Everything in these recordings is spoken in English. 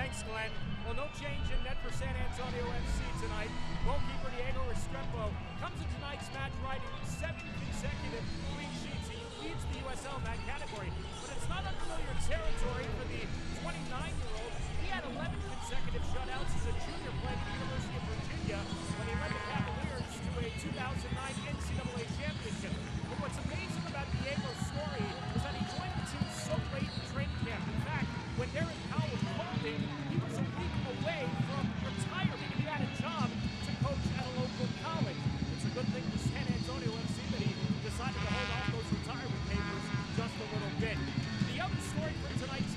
Thanks, Glenn. Well, no change in net for San Antonio FC tonight. Goalkeeper Diego Restrepo comes to tonight's match riding 7 consecutive clean sheets. He leads the USL in that category. But it's not unfamiliar territory for the 29-year-old. He had 11 consecutive shutouts as a junior playing at the University of Virginia when he led the Cavaliers to a 2009 NCAA championship. But what's amazing about Diego's story is that he joined the team so late in training camp. In fact, when Darren Powell called him, he was a week away from retirement. He had a job to coach at a local college. It's a good thing for San Antonio FC that he decided to hold off those retirement papers just a little bit. The other story from tonight's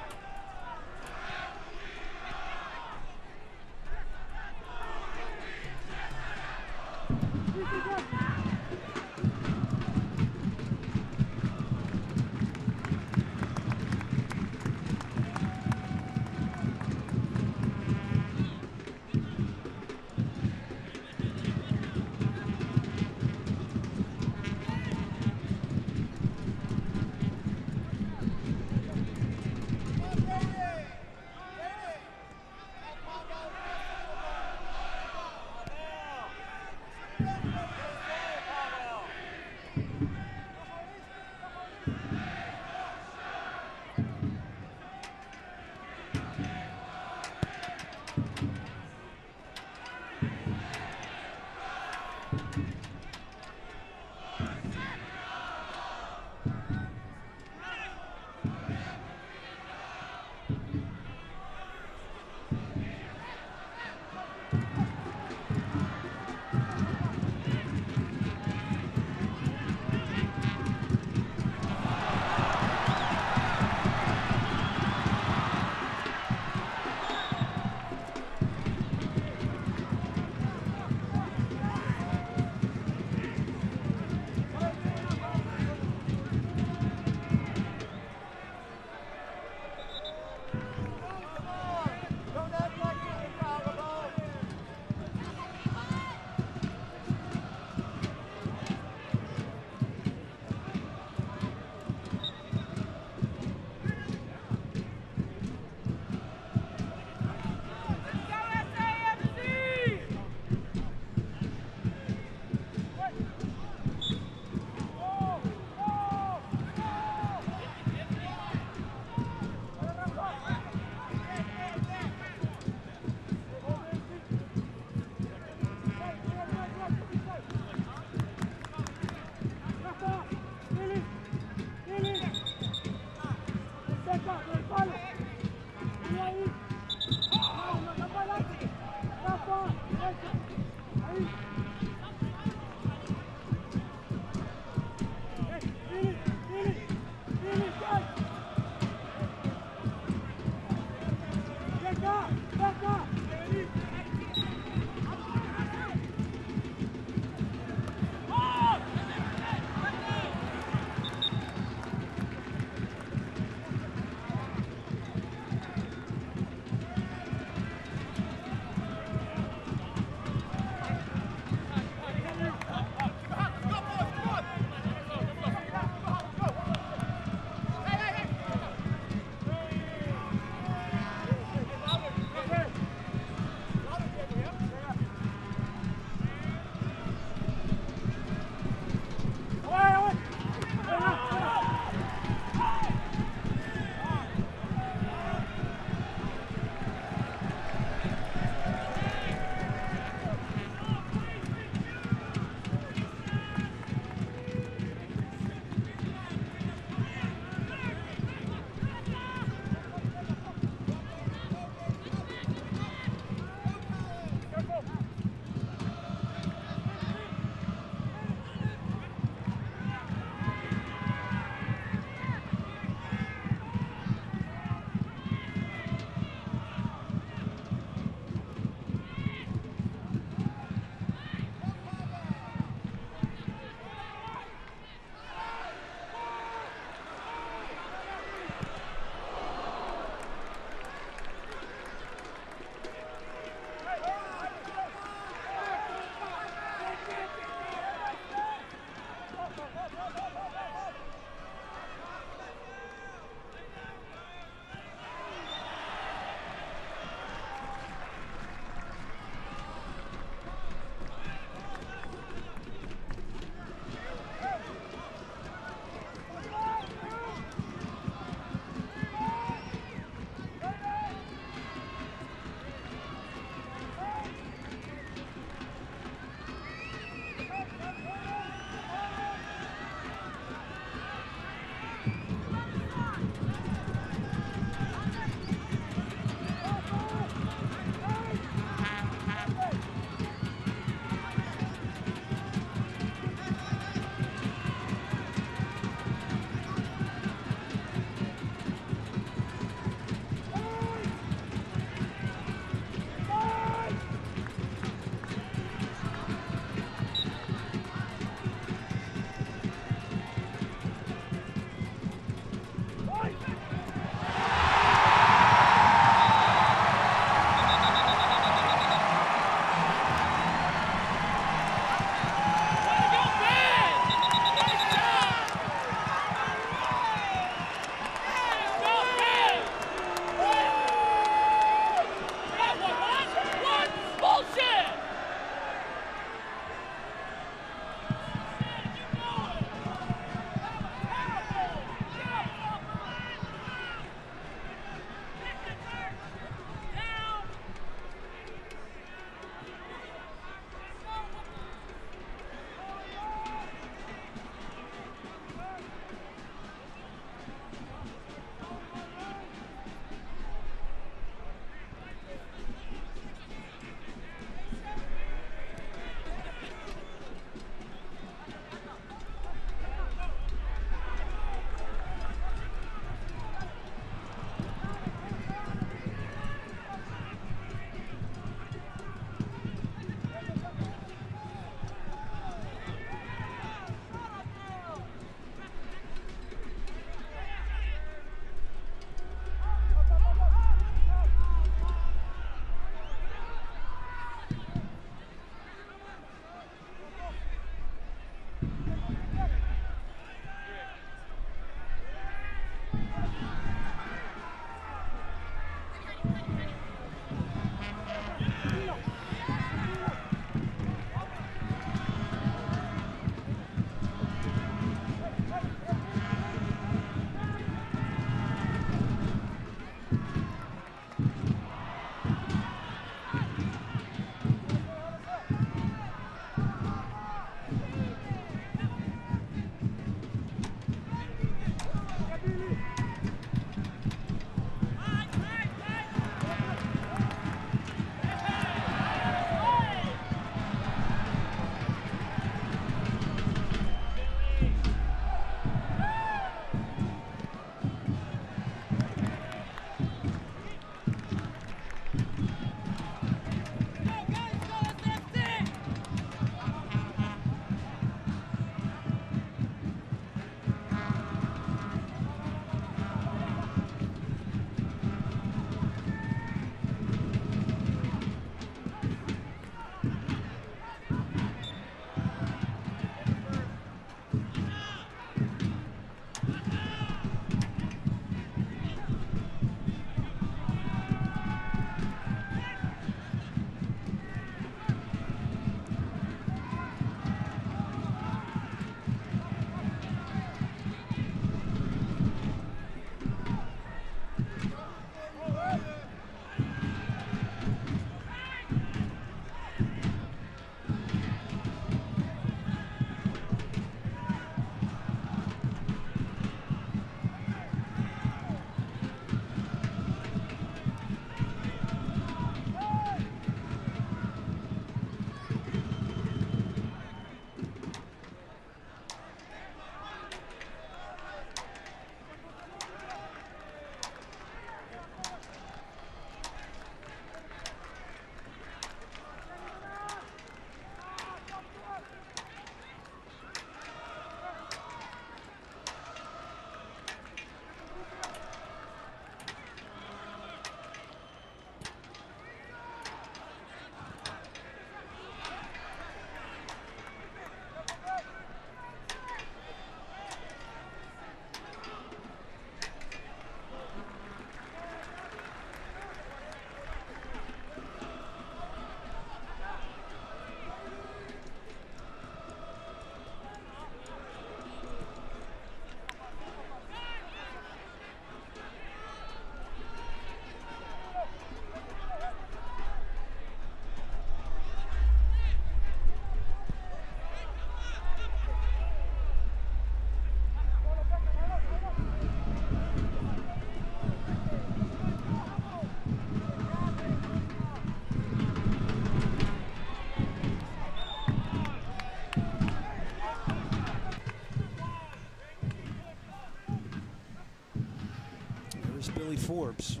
Bailey Forbes.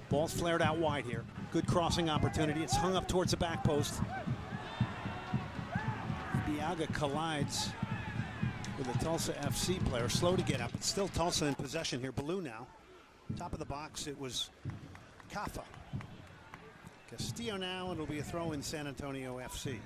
Ball's flared out wide here. Good crossing opportunity. It's hung up towards the back post. Biaga collides with a Tulsa FC player. Slow to get up. It's still Tulsa in possession here. Blue now. Top of the box, it was Kafa. Castillo now, and it'll be a throw in San Antonio FC.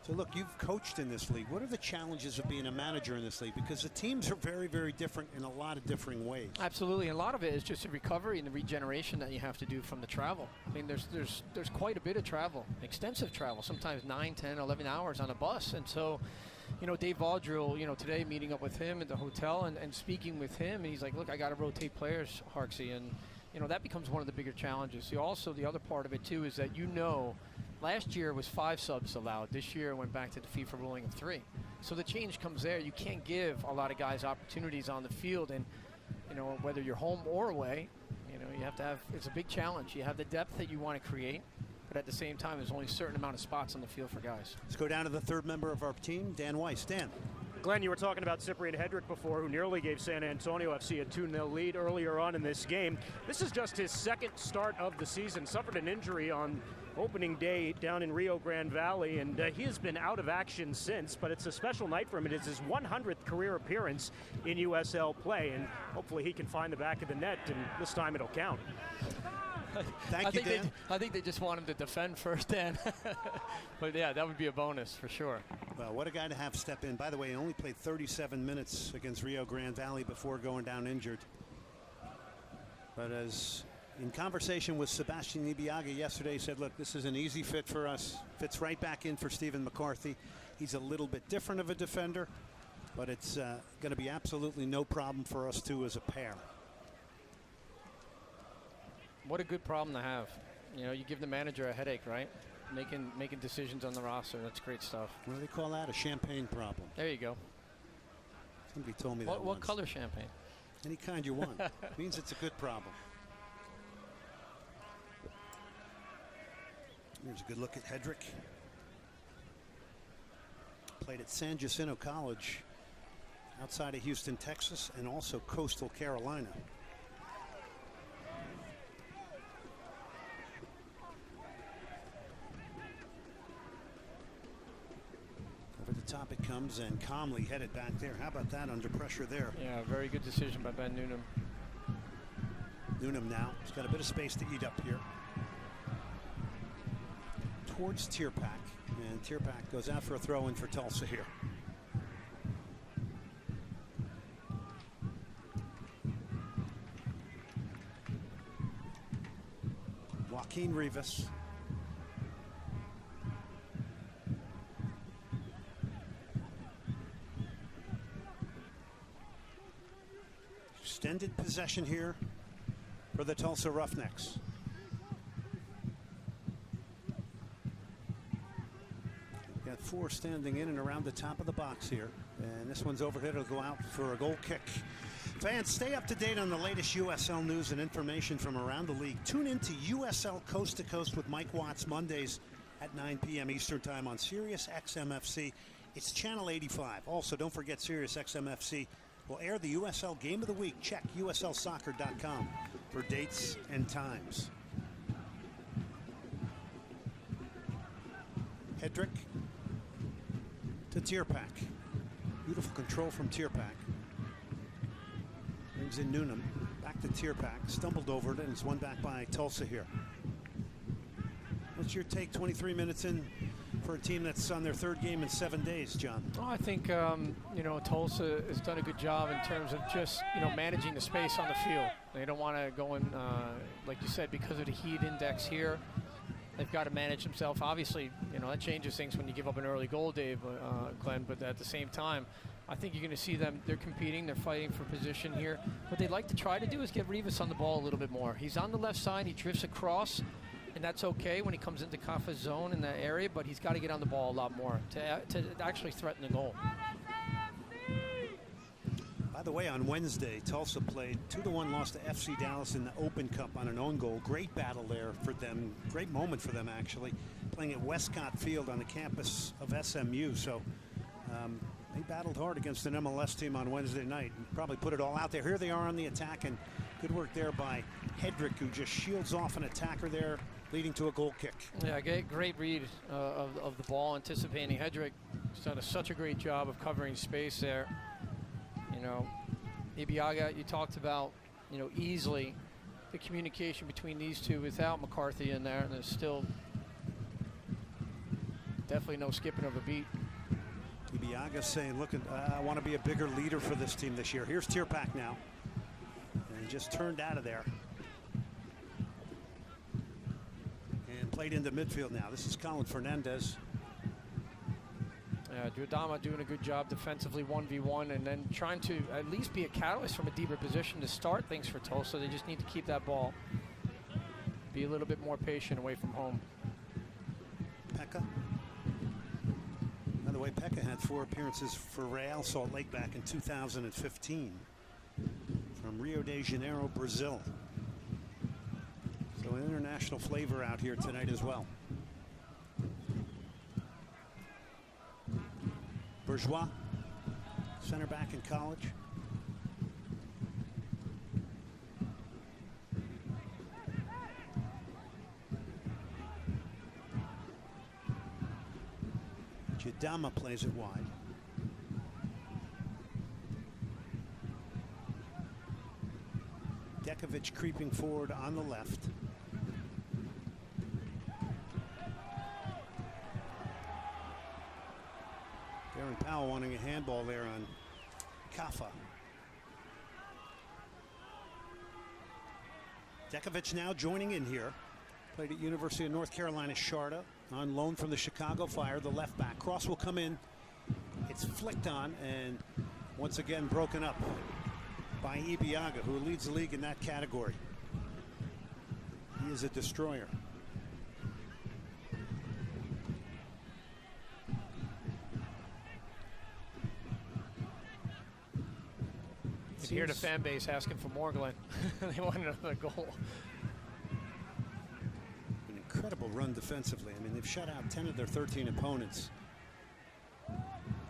So look, you've coached in this league. What are the challenges of being a manager in this league? Because the teams are very, very different in a lot of differing ways. Absolutely, and a lot of it is just the recovery and the regeneration that you have to do from the travel. I mean, there's quite a bit of travel, extensive travel, sometimes 9, 10, 11 hours on a bus. And so, you know, Dave Vaudreuil, you know, today meeting up with him at the hotel and speaking with him, and he's like, look, I got to rotate players, Harksey, and, you know, that becomes one of the bigger challenges. See, also, the other part of it, too, is that, you know, last year was 5 subs allowed. This year went back to the FIFA ruling of 3. So the change comes there. You can't give a lot of guys opportunities on the field, and, you know, whether you're home or away, you know, you have to have, it's a big challenge. You have the depth that you want to create, but at the same time, there's only a certain amount of spots on the field for guys. Let's go down to the third member of our team, Dan Weiss. Dan. Glenn, you were talking about Cyprian Hedrick before, who nearly gave San Antonio FC a 2-0 lead earlier on in this game. This is just his second start of the season. Suffered an injury on opening day down in Rio Grande Valley, and he has been out of action since, but it's a special night for him. It is his 100th career appearance in USL play, and hopefully he can find the back of the net, and this time it'll count. Thank you, Dan. I think they just want him to defend first, Dan. But yeah, that would be a bonus for sure. Well, what a guy to have step in. By the way, he only played 37 minutes against Rio Grande Valley before going down injured. But as in conversation with Sebastian Ibiaga yesterday, he said, look, this is an easy fit for us. Fits right back in for Stephen McCarthy. He's a little bit different of a defender, but it's going to be absolutely no problem for us two as a pair. What a good problem to have. You know, you give the manager a headache, right? Making decisions on the roster. That's great stuff. What do they call that? A champagne problem. There you go. Somebody told me that What color champagne? Any kind you want. Means it's a good problem. Here's a good look at Hedrick. Played at San Jacinto College outside of Houston, Texas, and also Coastal Carolina. Over the top it comes, and calmly headed back there. How about that under pressure there? Yeah, very good decision by Ben Newnham. Newnham now. He's got a bit of space to eat up here. Towards Tierpak, and Tierpak goes out for a throw in for Tulsa here. Joaquin Rivas. Extended possession here for the Tulsa Roughnecks. Got 4 standing in and around the top of the box here. And this one's overhead. It'll go out for a goal kick. Fans, stay up to date on the latest USL news and information from around the league. Tune in to USL Coast to Coast with Mike Watts Mondays at 9 p.m. Eastern Time on Sirius XMFC. It's channel 85. Also, don't forget Sirius XMFC will air the USL Game of the Week. Check USLsoccer.com for dates and times. Hedrick to Tierpak. Beautiful control from Tierpak. Brings in Newnham. Back to Tierpak. Stumbled over it, and it's won back by Tulsa here. What's your take 23 minutes in for a team that's on their 3rd game in 7 days, John? Oh, I think, you know, Tulsa has done a good job in terms of just, you know, managing the space on the field. They don't want to go in, like you said, because of the heat index here. They've got to manage themselves. Obviously, you know, that changes things when you give up an early goal, Dave, Glenn, but at the same time, I think you're going to see them, they're competing, they're fighting for position here. What they'd like to try to do is get Rivas on the ball a little bit more. He's on the left side, he drifts across, and that's okay when he comes into Kafa's zone in that area, but he's got to get on the ball a lot more to actually threaten the goal. By By the way, on Wednesday, Tulsa played 2-1 loss to FC Dallas in the Open Cup on an own goal. Great battle there for them. Great moment for them, actually, playing at Westcott Field on the campus of SMU. So they battled hard against an MLS team on Wednesday night and probably put it all out there. Here they are on the attack, and good work there by Hedrick, who just shields off an attacker there, leading to a goal kick. Yeah, great read of the ball, anticipating. Hedrick has done such a great job of covering space there. You know, Ibiaga, you talked about, you know, easily the communication between these two without McCarthy in there, and there's still definitely no skipping of a beat. Ibiaga saying, look, I want to be a bigger leader for this team this year. Here's Tierpak now. And he just turned out of there. And played into midfield now. This is Collin Fernandez. Duodama doing a good job defensively, 1v1, and then trying to at least be a catalyst from a deeper position to start things for Tulsa. They just need to keep that ball. Be a little bit more patient away from home. Pekka. By the way, Pekka had 4 appearances for Real Salt Lake back in 2015 from Rio de Janeiro, Brazil. So an international flavor out here tonight as well. Bourgeois, center back in college. Jadama plays it wide. Dekovic creeping forward on the left. Darren Powell wanting a handball there on Kafa. Dekovic now joining in here. Played at University of North Carolina, Sharda, on loan from the Chicago Fire, the left back. Cross will come in. It's flicked on and once again broken up by Ibiaga, who leads the league in that category. He is a destroyer. You can hear the fan base asking for more, Glenn. They want another goal. An incredible run defensively. I mean, they've shut out 10 of their 13 opponents.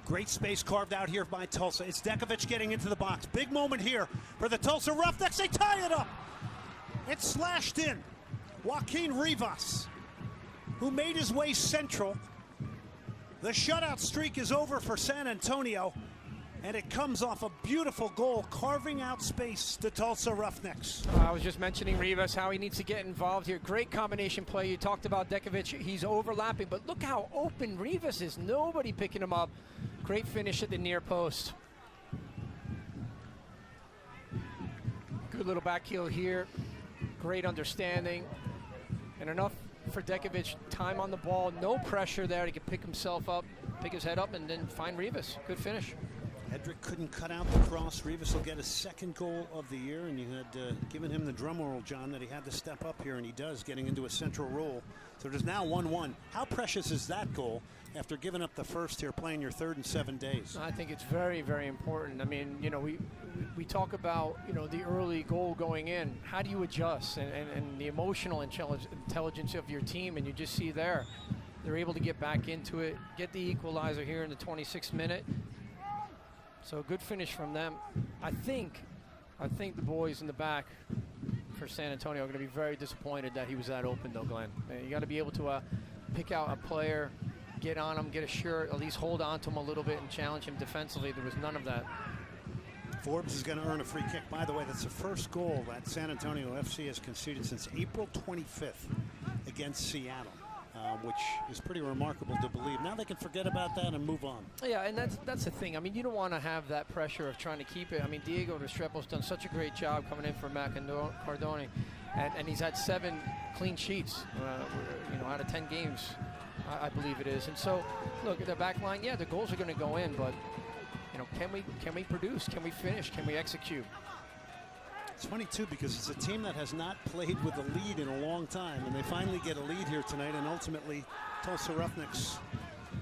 Great space carved out here by Tulsa. It's Dekovic getting into the box. Big moment here for the Tulsa Roughnecks. They tie it up. It's slashed in. Joaquin Rivas, who made his way central. The shutout streak is over for San Antonio, and it comes off a beautiful goal, carving out space to Tulsa Roughnecks. I was just mentioning Rivas, how he needs to get involved here. Great combination play. You talked about Dekovic. He's overlapping, but look how open Rivas is. Nobody picking him up. Great finish at the near post. Good little back heel here. Great understanding. And enough for Dekovic. Time on the ball. No pressure there. He can pick himself up, pick his head up, and then find Rivas. Good finish. Hedrick couldn't cut out the cross. Rivas will get his second goal of the year, and you had given him the drum roll, John, that he had to step up here, and he does, getting into a central role. So it is now 1-1. How precious is that goal after giving up the first here, playing your third in 7 days? I think it's very, very important. I mean, you know, we talk about, you know, the early goal going in. How do you adjust? And the emotional intelligence of your team, and you just see there, they're able to get back into it, get the equalizer here in the 26th minute. So good finish from them. I think the boys in the back for San Antonio are going to be very disappointed that he was that open, though, Glenn. You got to be able to pick out a player, get on him, get a shirt, at least hold on to him a little bit and challenge him defensively. There was none of that. Forbes is going to earn a free kick. By the way, that's the first goal that San Antonio FC has conceded since April 25th against Seattle. Which is pretty remarkable to believe. Now they can forget about that and move on. Yeah, and that's the thing. I mean, you don't want to have that pressure of trying to keep it. I mean, Diego Restrepo's done such a great job coming in for Mac Cardone, and he's had 7 clean sheets, you know, out of 10 games, I believe it is. And so, look at the back line. Yeah, the goals are going to go in, but you know, can we produce? Can we finish? Can we execute? It's funny, too, because it's a team that has not played with a lead in a long time, and they finally get a lead here tonight, and ultimately Tulsa Roughnecks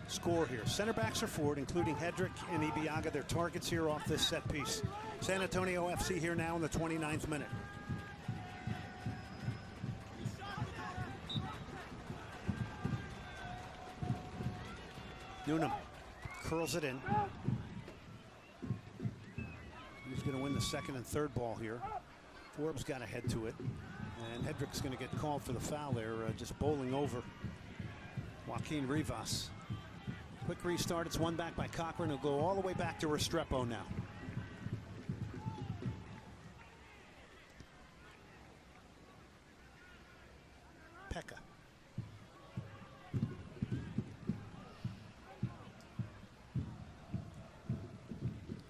score here. Center backs are forward, including Hedrick and Ibiaga. Their targets here off this set piece. San Antonio FC here now in the 29th minute. Newnham curls it in. He's going to win the second and third ball here. Forbes got to head to it. And Hedrick's going to get called for the foul there, just bowling over Joaquin Rivas. Quick restart. It's one back by Cochran. He'll go all the way back to Restrepo now. Pekka.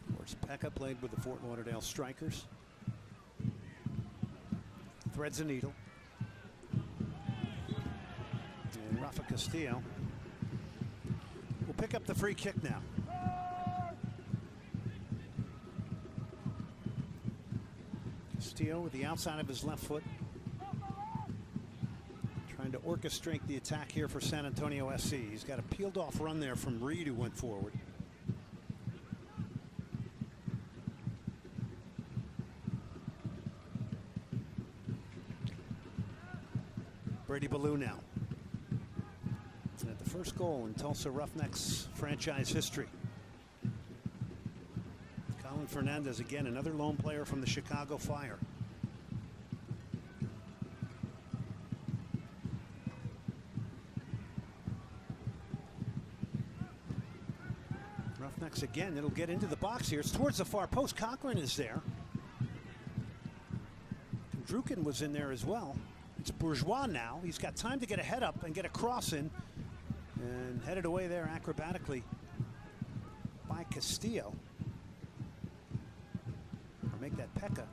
Of course, Pekka played with the Fort Lauderdale Strikers. Threads a needle. And Rafa Castillo will pick up the free kick now. Castillo with the outside of his left foot, trying to orchestrate the attack here for San Antonio FC. He's got a peeled off run there from Reed, who went forward. Brady Ballou now. At the first goal in Tulsa Roughnecks franchise history. Collin Fernandez again, another lone player from the Chicago Fire. Roughnecks again, it'll get into the box here. It's towards the far post. Cochran is there. Drukin was in there as well. It's Bourgeois now. He's got time to get a head up and get a cross in. And headed away there acrobatically by Castillo. Or make that Pekka.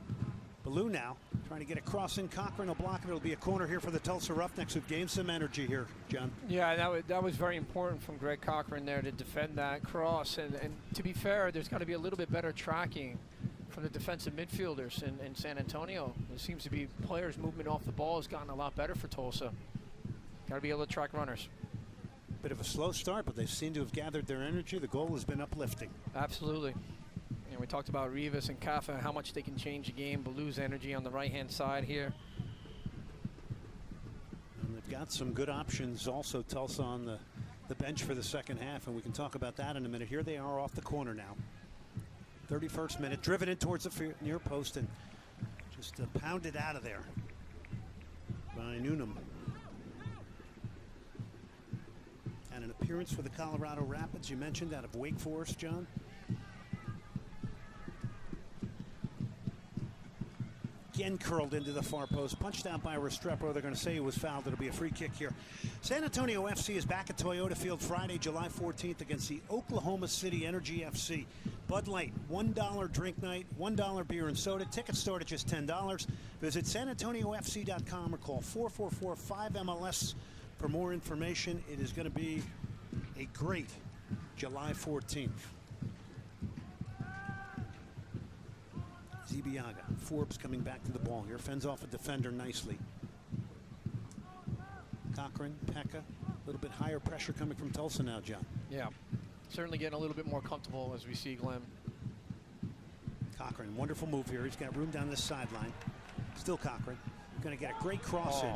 Ballou now trying to get a cross in. Cochran will block it. It'll be a corner here for the Tulsa Roughnecks, who've gained some energy here, John. Yeah, that was very important from Greg Cochran there to defend that cross. And to be fair, there's got to be a little bit better tracking from the defensive midfielders in San Antonio. It seems to be players' movement off the ball has gotten a lot better for Tulsa. Got to be able to track runners. Bit of a slow start, but they seem to have gathered their energy. The goal has been uplifting. Absolutely. And we talked about Rivas and Kafa, how much they can change the game. Ballou's energy on the right-hand side here. And they've got some good options also, Tulsa, on the bench for the second half, and we can talk about that in a minute. Here they are off the corner now. 31st minute, driven in towards the near post and just pounded out of there by Newnham. And an appearance for the Colorado Rapids, you mentioned, out of Wake Forest, John. Again curled into the far post, punched out by Restrepo. They're going to say he was fouled. It'll be a free kick here. San Antonio FC is back at Toyota Field Friday, July 14th against the Oklahoma City Energy FC. Bud Light, $1 drink night, $1 beer and soda. Tickets start at just $10. Visit sanantoniofc.com or call 444-5MLS for more information. It is going to be a great July 14th. Ibiaga. Forbes coming back to the ball here. Fends off a defender nicely. Cochran, Pekka. A little bit higher pressure coming from Tulsa now, John. Yeah. Certainly getting a little bit more comfortable as we see Glenn. Cochran, wonderful move here. He's got room down this sideline. Still Cochran. Going to get a great cross in.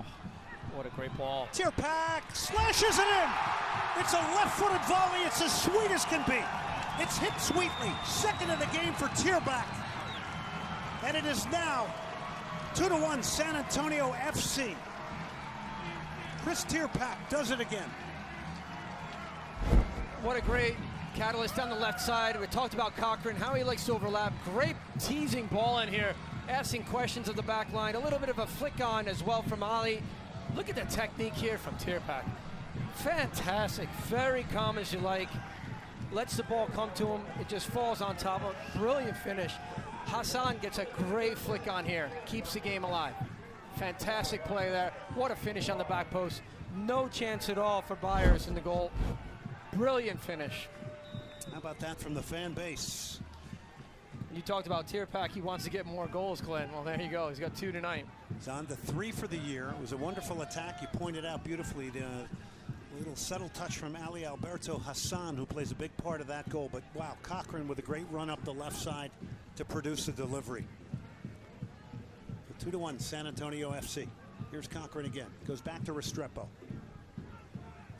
What a great ball. Tierpak slashes it in. It's a left-footed volley. It's as sweet as can be. It's hit sweetly. Second of the game for Tierpak. And it is now 2-1 San Antonio FC. Chris Tierpak does it again. What a great catalyst down the left side. We talked about Cochran, how he likes to overlap. Great teasing ball in here, asking questions of the back line. A little bit of a flick on as well from Ali. Look at the technique here from Tierpak. Fantastic, very calm as you like. Lets the ball come to him. It just falls on top of it. Brilliant finish. Hassan gets a great flick on here. Keeps the game alive. Fantastic play there. What a finish on the back post. No chance at all for Byers in the goal. Brilliant finish. How about that from the fan base? You talked about Tierpak. He wants to get more goals, Glenn. Well, there you go. He's got 2 tonight. He's on to 3 for the year. It was a wonderful attack. You pointed out beautifully the A little subtle touch from Ali Alberto Hassan, who plays a big part of that goal. But wow, Cochran with a great run up the left side to produce a delivery. 2-1 San Antonio FC. Here's Cochran again. Goes back to Restrepo.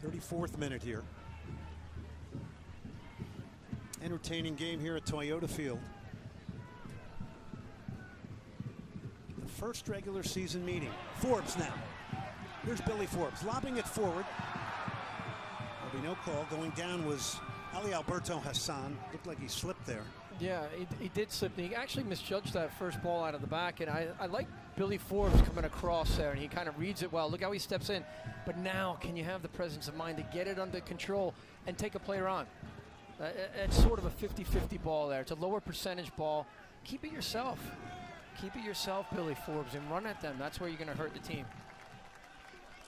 34th minute here. Entertaining game here at Toyota Field. The first regular season meeting. Forbes now. Here's Billy Forbes lobbing it forward. There'll be no call. Going down was Ali Alberto Hassan. Looked like he slipped there. Yeah, he did slip. He actually misjudged that first ball out of the back, and I like Billy Forbes coming across there, and he kind of reads it well. Look how he steps in. But now, can you have the presence of mind to get it under control and take a player on? It's sort of a 50-50 ball there. It's a lower percentage ball. Keep it yourself. Keep it yourself, Billy Forbes, and run at them. That's where you're going to hurt the team.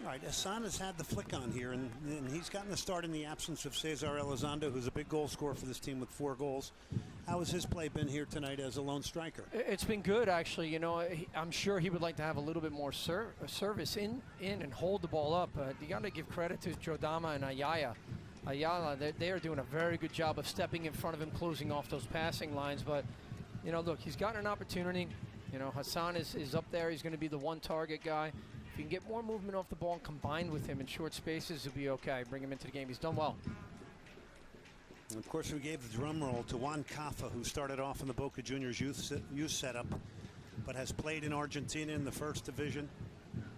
All right, Hassan has had the flick on here, and he's gotten the start in the absence of Cesar Elizondo, who's a big goal scorer for this team with 4 goals. How has his play been here tonight as a lone striker? It's been good, actually. You know, I'm sure he would like to have a little bit more service in and hold the ball up. You got to give credit to Jodama and Ayala. They are doing a very good job of stepping in front of him, closing off those passing lines. But, you know, look, he's gotten an opportunity. You know, Hassan is up there. He's going to be the one target guy. If you can get more movement off the ball and combine with him in short spaces, he'll be okay. Bring him into the game. He's done well. And of course, we gave the drum roll to Juan Cafa, who started off in the Boca Juniors youth setup, but has played in Argentina in the first division,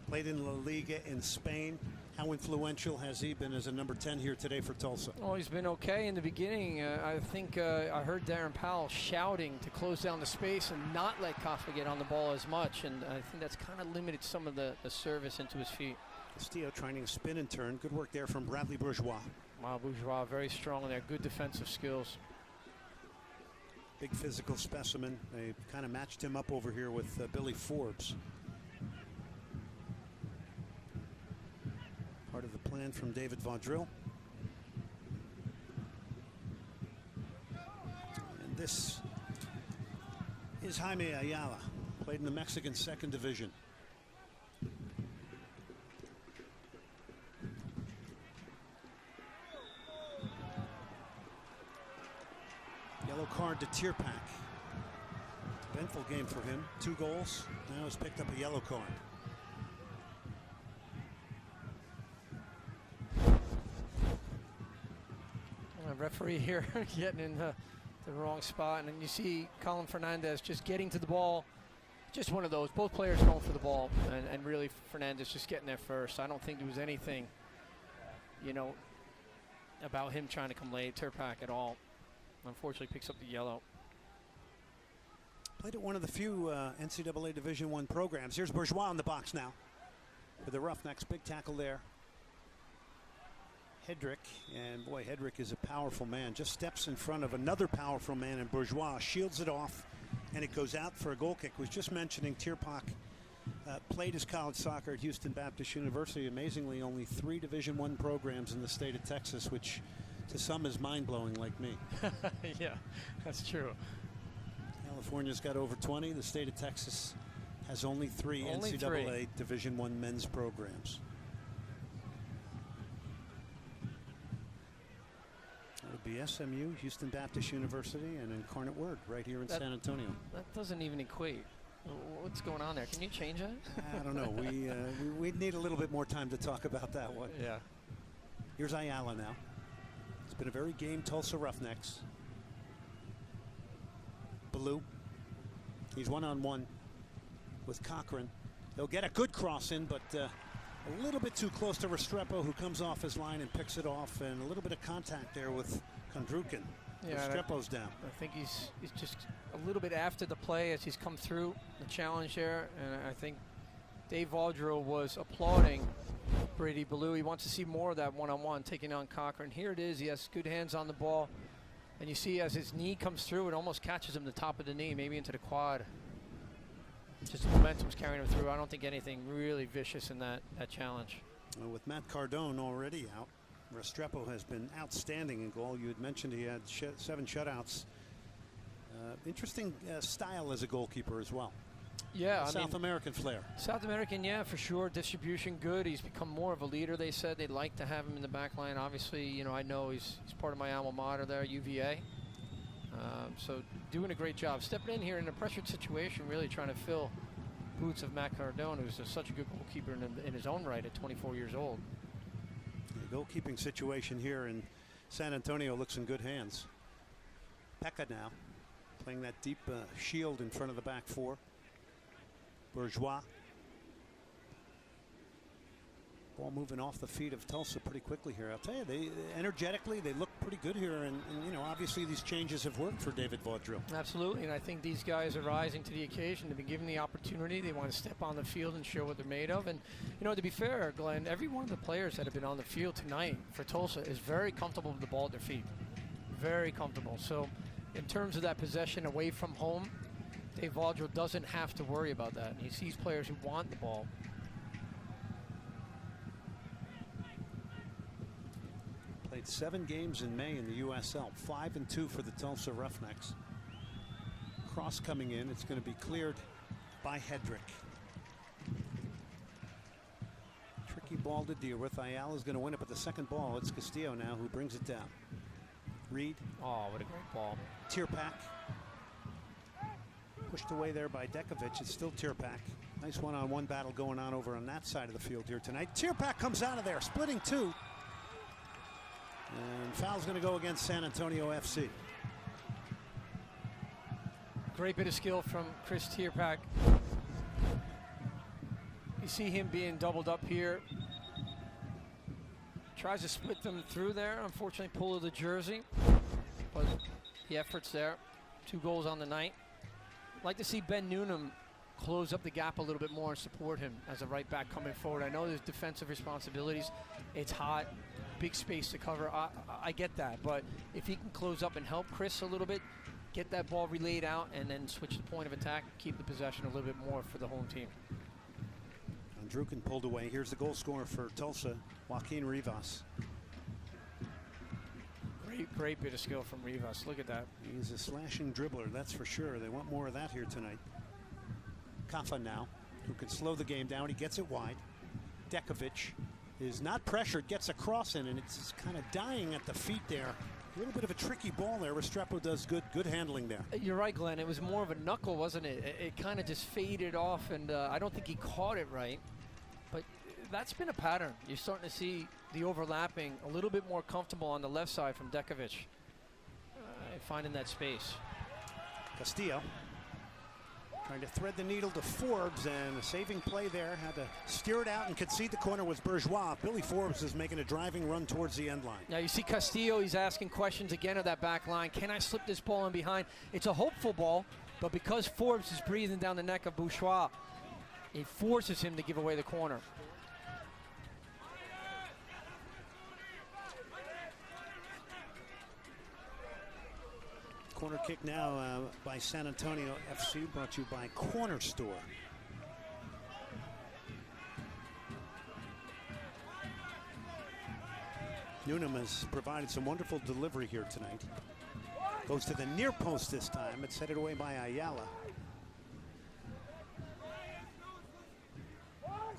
played in La Liga in Spain. How influential has he been as a number 10 here today for Tulsa? Oh, he's been okay in the beginning. I think I heard Darren Powell shouting to close down the space and not let Cafa get on the ball as much, and I think that's kind of limited some of the service into his feet. Castillo trying to spin and turn. Good work there from Bradley Bourgeois. Wow, Bourgeois very strong in there. Good defensive skills. Big physical specimen. They kind of matched him up over here with Billy Forbes. Part of the plan from David Vaudril. And this is Jaime Ayala. Played in the Mexican second division. Yellow card to Tierpak. Eventful game for him. 2 goals. Now he's picked up a yellow card. Referee here getting in the wrong spot, and then you see Collin Fernandez just getting to the ball. Just one of those. Both players going for the ball, and really Fernandez just getting there first. I don't think there was anything, you know, about him trying to come late. Tierpak at all. Unfortunately, picks up the yellow. Played at one of the few NCAA Division I programs. Here's Bourgeois in the box now for the Roughnecks. Big tackle there. Hedrick, and boy, Hedrick is a powerful man. Just steps in front of another powerful man, and Bourgeois shields it off, and it goes out for a goal kick. Was just mentioning Tierpak played his college soccer at Houston Baptist University. Amazingly, only 3 Division I programs in the state of Texas, which to some is mind-blowing like me. Yeah, that's true. California's got over 20. The state of Texas has only 3 Only NCAA 3. Division I men's programs. That would be SMU, Houston Baptist University, and Incarnate Word right here in San Antonio. That doesn't even equate. What's going on there? Can you change that? I don't know. We need a little bit more time to talk about that one. Yeah. Here's Ayala now. It's been a very game Tulsa Roughnecks. Blue. He's one-on-one with Cochran. They'll get a good cross in, but a little bit too close to Restrepo, who comes off his line and picks it off, and a little bit of contact there with Kondrukin. Yeah, Restrepo's down. I think he's just a little bit after the play as he's come through the challenge there, and I think Dave Vaudril was applauding Brady Ballou. He wants to see more of that one-on-one taking on Cochran. Here it is. He has good hands on the ball, and you see as his knee comes through, it almost catches him the top of the knee, maybe into the quad. Just the momentum's carrying him through. I don't think anything really vicious in that challenge. Well, with Matt Cardone already out, Restrepo has been outstanding in goal. You had mentioned he had 7 shutouts. Interesting style as a goalkeeper as well. Yeah, South American flair. South American, yeah, for sure. Distribution good. He's become more of a leader, they said. They'd like to have him in the back line. Obviously, you know, I know he's part of my alma mater there, UVA. So doing a great job. Stepping in here in a pressured situation, really trying to fill boots of Matt Cardone, who's such a good goalkeeper in his own right at 24 years old. The goalkeeping situation here in San Antonio looks in good hands. Pekka now playing that deep shield in front of the back four. Bourgeois. Ball moving off the feet of Tulsa pretty quickly here. I'll tell you, they energetically, they look pretty good here. And you know, obviously these changes have worked for David Vaudreuil. Absolutely, and I think these guys are rising to the occasion. They've been given the opportunity. They want to step on the field and show what they're made of. And, you know, to be fair, Glenn, every one of the players that have been on the field tonight for Tulsa is very comfortable with the ball at their feet. Very comfortable. So in terms of that possession away from home, Dave Vaudreuil doesn't have to worry about that. And he sees players who want the ball. Played 7 games in May in the USL, 5-2 for the Tulsa Roughnecks. Cross coming in, it's going to be cleared by Hedrick. Tricky ball to deal with. Ayala's going to win it, but the second ball, it's Castillo now who brings it down. Reed. Oh, what a great ball. Tierpak. Pushed away there by Dekovic. It's still Tierpak. Nice one-on-one battle going on over on that side of the field here tonight. Tierpak comes out of there, splitting 2. And foul's going to go against San Antonio FC. Great bit of skill from Chris Tierpak. You see him being doubled up here. Tries to split them through there. Unfortunately, pull of the jersey. But the effort's there. 2 goals on the night. Like to see Ben Noonan close up the gap a little bit more and support him as a right back coming forward. I know there's defensive responsibilities. It's hot. Big space to cover. I get that, but if he can close up and help Chris a little bit, get that ball relayed out, and then switch the point of attack, keep the possession a little bit more for the home team. Andrukin pulled away. Here's the goal scorer for Tulsa, Joaquin Rivas. Great bit of skill from Rivas. Look at that. He's a slashing dribbler, that's for sure. They want more of that here tonight. Kafa now, who can slow the game down. He gets it wide. Dekovic is not pressured, gets a cross in, and it's kind of dying at the feet there. A little bit of a tricky ball there. Restrepo does good handling there. You're right, Glenn. It was more of a knuckle, wasn't it? It kind of just faded off, and I don't think he caught it right. But that's been a pattern. You're starting to see the overlapping a little bit more comfortable on the left side from Dekovic, finding that space. Castillo trying to thread the needle to Forbes, and a saving play there. Had to steer it out and concede the corner was Bourgeois. Billy Forbes is making a driving run towards the end line. Now you see Castillo, he's asking questions again of that back line. Can I slip this ball in behind? It's a hopeful ball, but because Forbes is breathing down the neck of Bourgeois, it forces him to give away the corner. Corner kick now by San Antonio FC, brought to you by Corner Store. Noonan has provided some wonderful delivery here tonight. Goes to the near post this time. It's headed away by Ayala.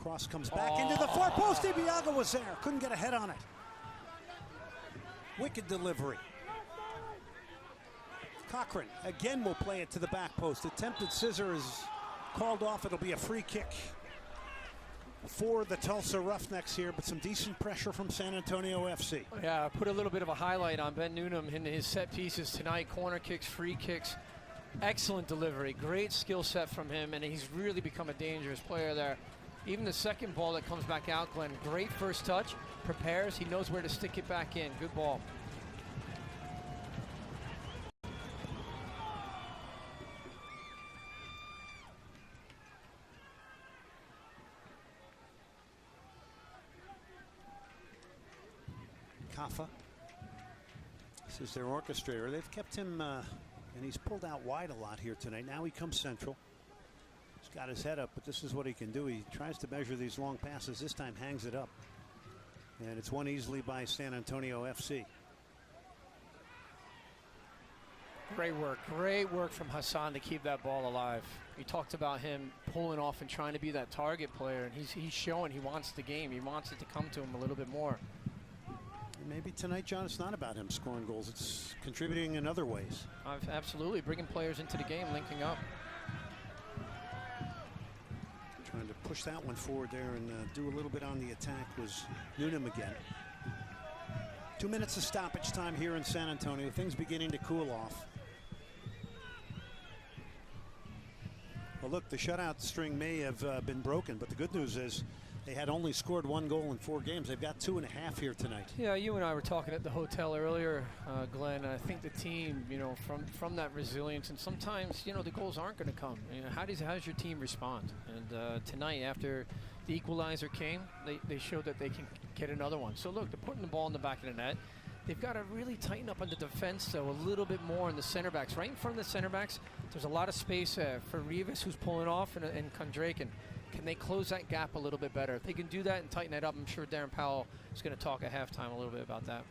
Cross comes back into the far post. Ibiaga was there. Couldn't get a head on it. Wicked delivery. Cochran again will play it to the back post. Attempted scissor is called off. It'll be a free kick for the Tulsa Roughnecks here, but some decent pressure from San Antonio FC. Yeah, put a little bit of a highlight on Ben Noonan in his set pieces tonight. Corner kicks, free kicks. Excellent delivery. Great skill set from him, and he's really become a dangerous player there. Even the second ball that comes back out, Glenn, great first touch. Prepares. He knows where to stick it back in. Good ball. Kafa. This is their orchestrator. They've kept him, and he's pulled out wide a lot here tonight. Now he comes central. He's got his head up, but this is what he can do. He tries to measure these long passes. This time hangs it up. And it's won easily by San Antonio FC. Great work from Hassan to keep that ball alive. We talked about him pulling off and trying to be that target player, and he's showing he wants the game. He wants it to come to him a little bit more. Maybe tonight, John, it's not about him scoring goals. It's contributing in other ways. Absolutely, bringing players into the game, linking up. Trying to push that one forward there and do a little bit on the attack was Noonan again. 2 minutes of stoppage time here in San Antonio. Things beginning to cool off. Well, look, the shutout string may have been broken, but the good news is they had only scored 1 goal in 4 games. They've got 2.5 here tonight. Yeah, you and I were talking at the hotel earlier, Glenn. I think the team, from that resilience, and sometimes, the goals aren't going to come. How does your team respond? And tonight, after the equalizer came, they showed that they can get another one. So look, they're putting the ball in the back of the net. They've got to really tighten up on the defense, though, a little bit more in the center backs. Right in front of the center backs, there's a lot of space for Rivas, who's pulling off, and Kondraken. Can they close that gap a little bit better? If they can do that and tighten it up, I'm sure Darren Powell is going to talk at halftime a little bit about that.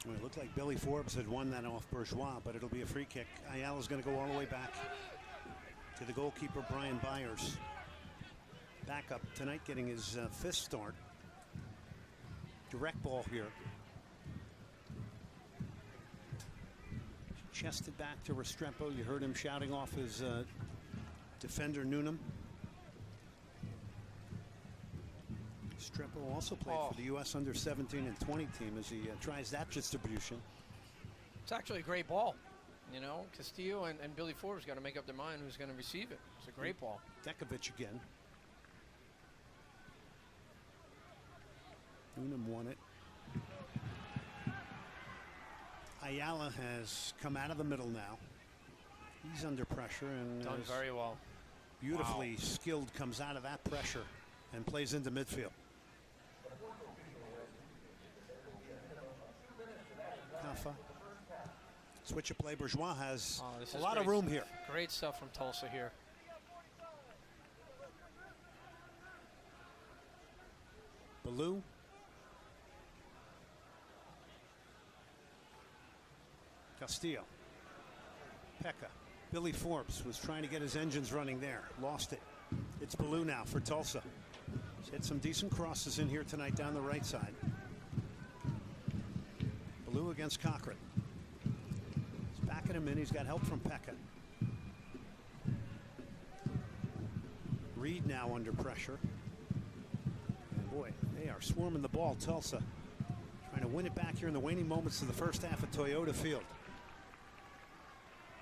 Well, it looked like Billy Forbes had won that off Bourgeois, but it'll be a free kick. Ayala's going to go all the way back to the goalkeeper, Brian Byers. Back up tonight, getting his 5th start. Direct ball here. Chested back to Restrepo. You heard him shouting off his defender, Noonan. Restrepo also played for the U.S. under 17 and 20 team as he tries that distribution. It's actually a great ball. Castillo and Billy Forbes got to make up their mind who's going to receive it. It's a great ball. Dekovic again. Noonan won it. Ayala has come out of the middle now. He's under pressure and done very well. Beautifully skilled, comes out of that pressure and plays into midfield. Kafa. Switch of play. Bourgeois has a lot of room here. Great stuff from Tulsa here. Baloo. Castillo. Pekka. Billy Forbes was trying to get his engines running there. Lost it. It's Baloo now for Tulsa. He's hit some decent crosses in here tonight down the right side. Baloo against Cochran. He's backing him in. He's got help from Pekka. Reed now under pressure. And boy, they are swarming the ball, Tulsa. Trying to win it back here in the waning moments of the first half at Toyota Field.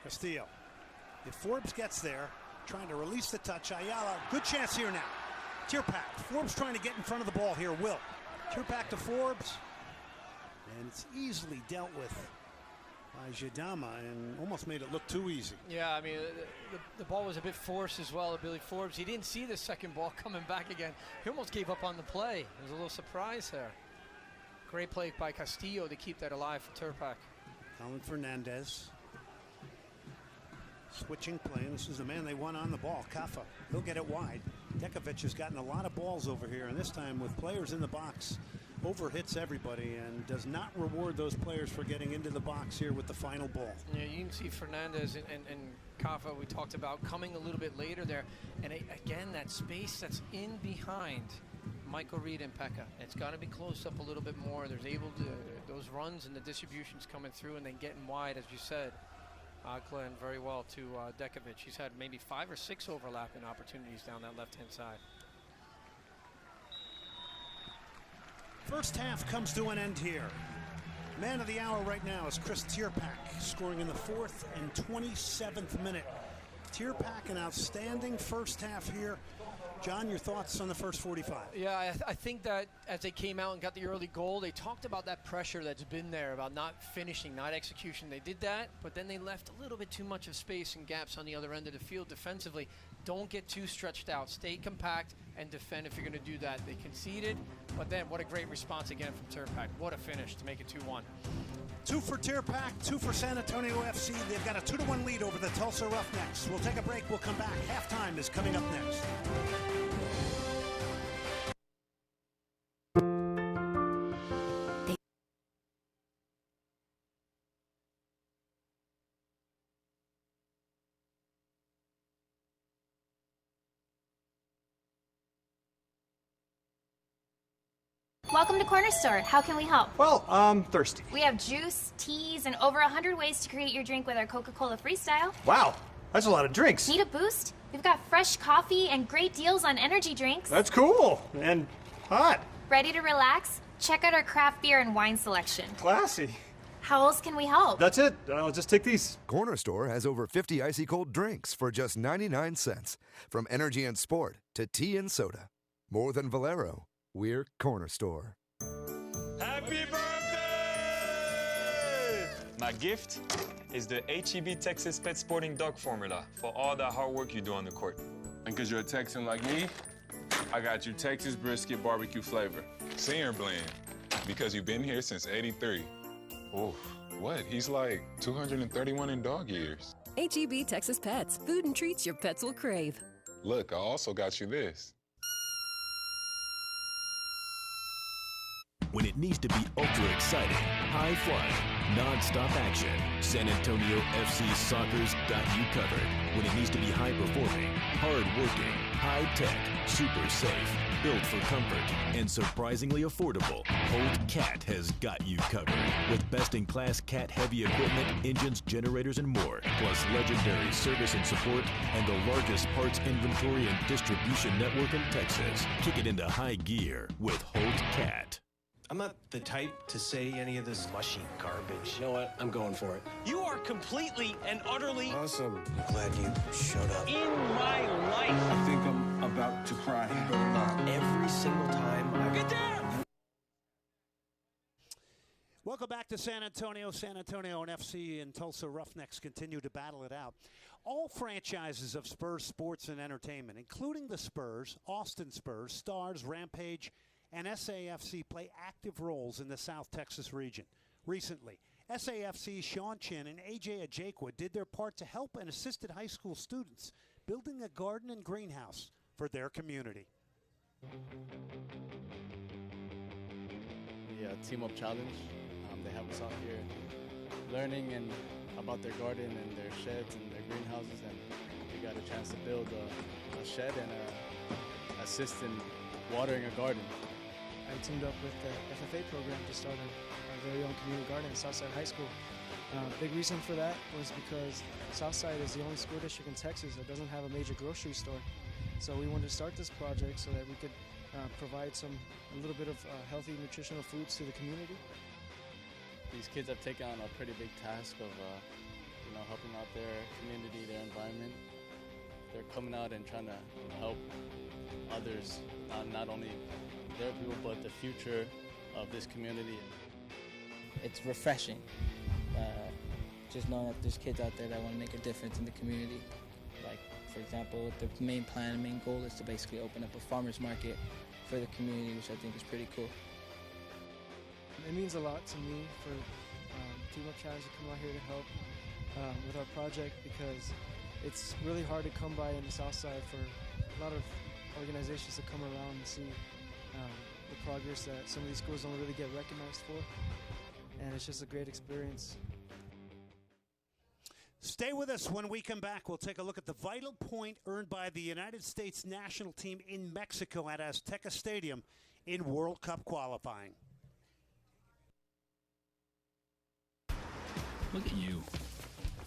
Castillo. If Forbes gets there, trying to release the touch. Ayala, good chance here now. Tierpak. Forbes trying to get in front of the ball here. Will. Tierpak to Forbes. And it's easily dealt with by Jadama and almost made it look too easy. Yeah, I mean, the ball was a bit forced as well to Billy Forbes. He didn't see the second ball coming back again. He almost gave up on the play. There was a little surprise there. Great play by Castillo to keep that alive for Tierpak. Collin Fernandez. Switching play, and this is the man they want on the ball, Kafa. He'll get it wide. Dekovic has gotten a lot of balls over here, and this time with players in the box, overhits everybody and does not reward those players for getting into the box here with the final ball. Yeah, you can see Fernandez and Kafa, we talked about, coming a little bit later there. And again, that space that's in behind Michael Reed and Pekka, it's got to be closed up a little bit more. There's able to, those runs and the distributions coming through and then getting wide, as you said. Glenn, very well to Dekovic. He's had maybe 5 or 6 overlapping opportunities down that left-hand side. First half comes to an end here. Man of the hour right now is Chris Tierpak, scoring in the 4th and 27th minute. Tierpak, an outstanding first half here. John, your thoughts on the first 45? Yeah, I think that as they came out and got the early goal, they talked about that pressure that's been there, about not finishing, not execution. They did that, but then they left a little bit too much of space and gaps on the other end of the field defensively. Don't get too stretched out. Stay compact and defend if you're going to do that. They conceded, but then what a great response again from Tierpak. What a finish to make it 2-1. 2 for Tierpak, 2 for San Antonio FC. They've got a 2-1 lead over the Tulsa Roughnecks. We'll take a break. We'll come back. Halftime is coming up next. Welcome to Corner Store. How can we help? Well, I'm thirsty. We have juice, teas, and over 100 ways to create your drink with our Coca-Cola Freestyle. Wow, that's a lot of drinks. Need a boost? We've got fresh coffee and great deals on energy drinks. That's cool and hot. Ready to relax? Check out our craft beer and wine selection. Classy. How else can we help? That's it. I'll just take these. Corner Store has over 50 icy cold drinks for just 99 cents. From energy and sport to tea and soda. More than Valero, we're Corner Store. Happy birthday! My gift is the HEB Texas Pet Sporting Dog Formula for all the hard work you do on the court. And because you're a Texan like me, I got you Texas brisket barbecue flavor. Senior blend, because you've been here since '83. Oh, what? He's like 231 in dog years. HEB Texas Pets, food and treats your pets will crave. Look, I also got you this. When it needs to be ultra exciting, high flying, non-stop action, San Antonio FC Soccer's got you covered. When it needs to be high performing, hard working, high tech, super safe, built for comfort, and surprisingly affordable, Holt Cat has got you covered. With best-in-class cat heavy equipment, engines, generators, and more, plus legendary service and support, and the largest parts inventory and distribution network in Texas. Kick it into high gear with Holt Cat. I'm not the type to say any of this mushy garbage. You know what? I'm going for it. You are completely and utterly awesome. I'm glad you showed up. In my life. I think I'm about to cry. Every single time I get down. Welcome back to San Antonio. San Antonio and FC and Tulsa Roughnecks continue to battle it out. All franchises of Spurs Sports and Entertainment, including the Spurs, Austin Spurs, Stars, Rampage, and SAFC play active roles in the South Texas region. Recently, SAFC's Sean Chin and AJ Ajakwa did their part to help and assisted high school students building a garden and greenhouse for their community. The team-up challenge, they have us out here learning and about their garden and their sheds and their greenhouses, and we got a chance to build a shed and assist in watering a garden. I teamed up with the FFA program to start our very own community garden at Southside High School. Big reason for that was because Southside is the only school district in Texas that doesn't have a major grocery store. So we wanted to start this project so that we could provide a little bit of healthy, nutritional foods to the community. These kids have taken on a pretty big task of helping out their community, their environment. They're coming out and trying to help others, not only their people, but the future of this community. It's refreshing, just knowing that there's kids out there that want to make a difference in the community. Like, for example, the main plan and main goal is to basically open up a farmer's market for the community, which I think is pretty cool. It means a lot to me for Team Up Challenge to come out here to help with our project, because it's really hard to come by in the South Side for a lot of organizations to come around and see the progress that some of these schools don't really get recognized for, and it's just a great experience. Stay with us. When we come back, we'll take a look at the vital point earned by the United States national team in Mexico at Azteca Stadium in World Cup qualifying. Look at you.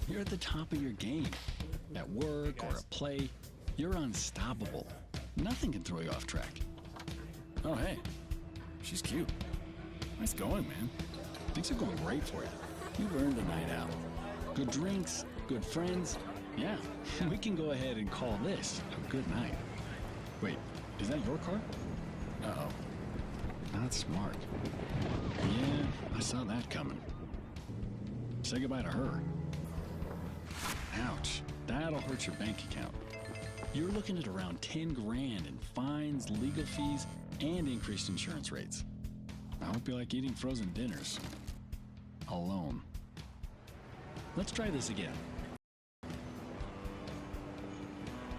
You're at the top of your game. At work or at play, you're unstoppable. Nothing can throw you off track. Oh, hey, she's cute. Nice going, man. Things are going great for you. You've earned a night out. Good drinks, good friends. Yeah, we can go ahead and call this a good night. Wait, is that your car? Uh-oh. Not smart. Yeah, I saw that coming. Say goodbye to her. Ouch, that'll hurt your bank account. You're looking at around 10 grand in fines, legal fees, and increased insurance rates. I hope you like eating frozen dinners. Alone. Let's try this again.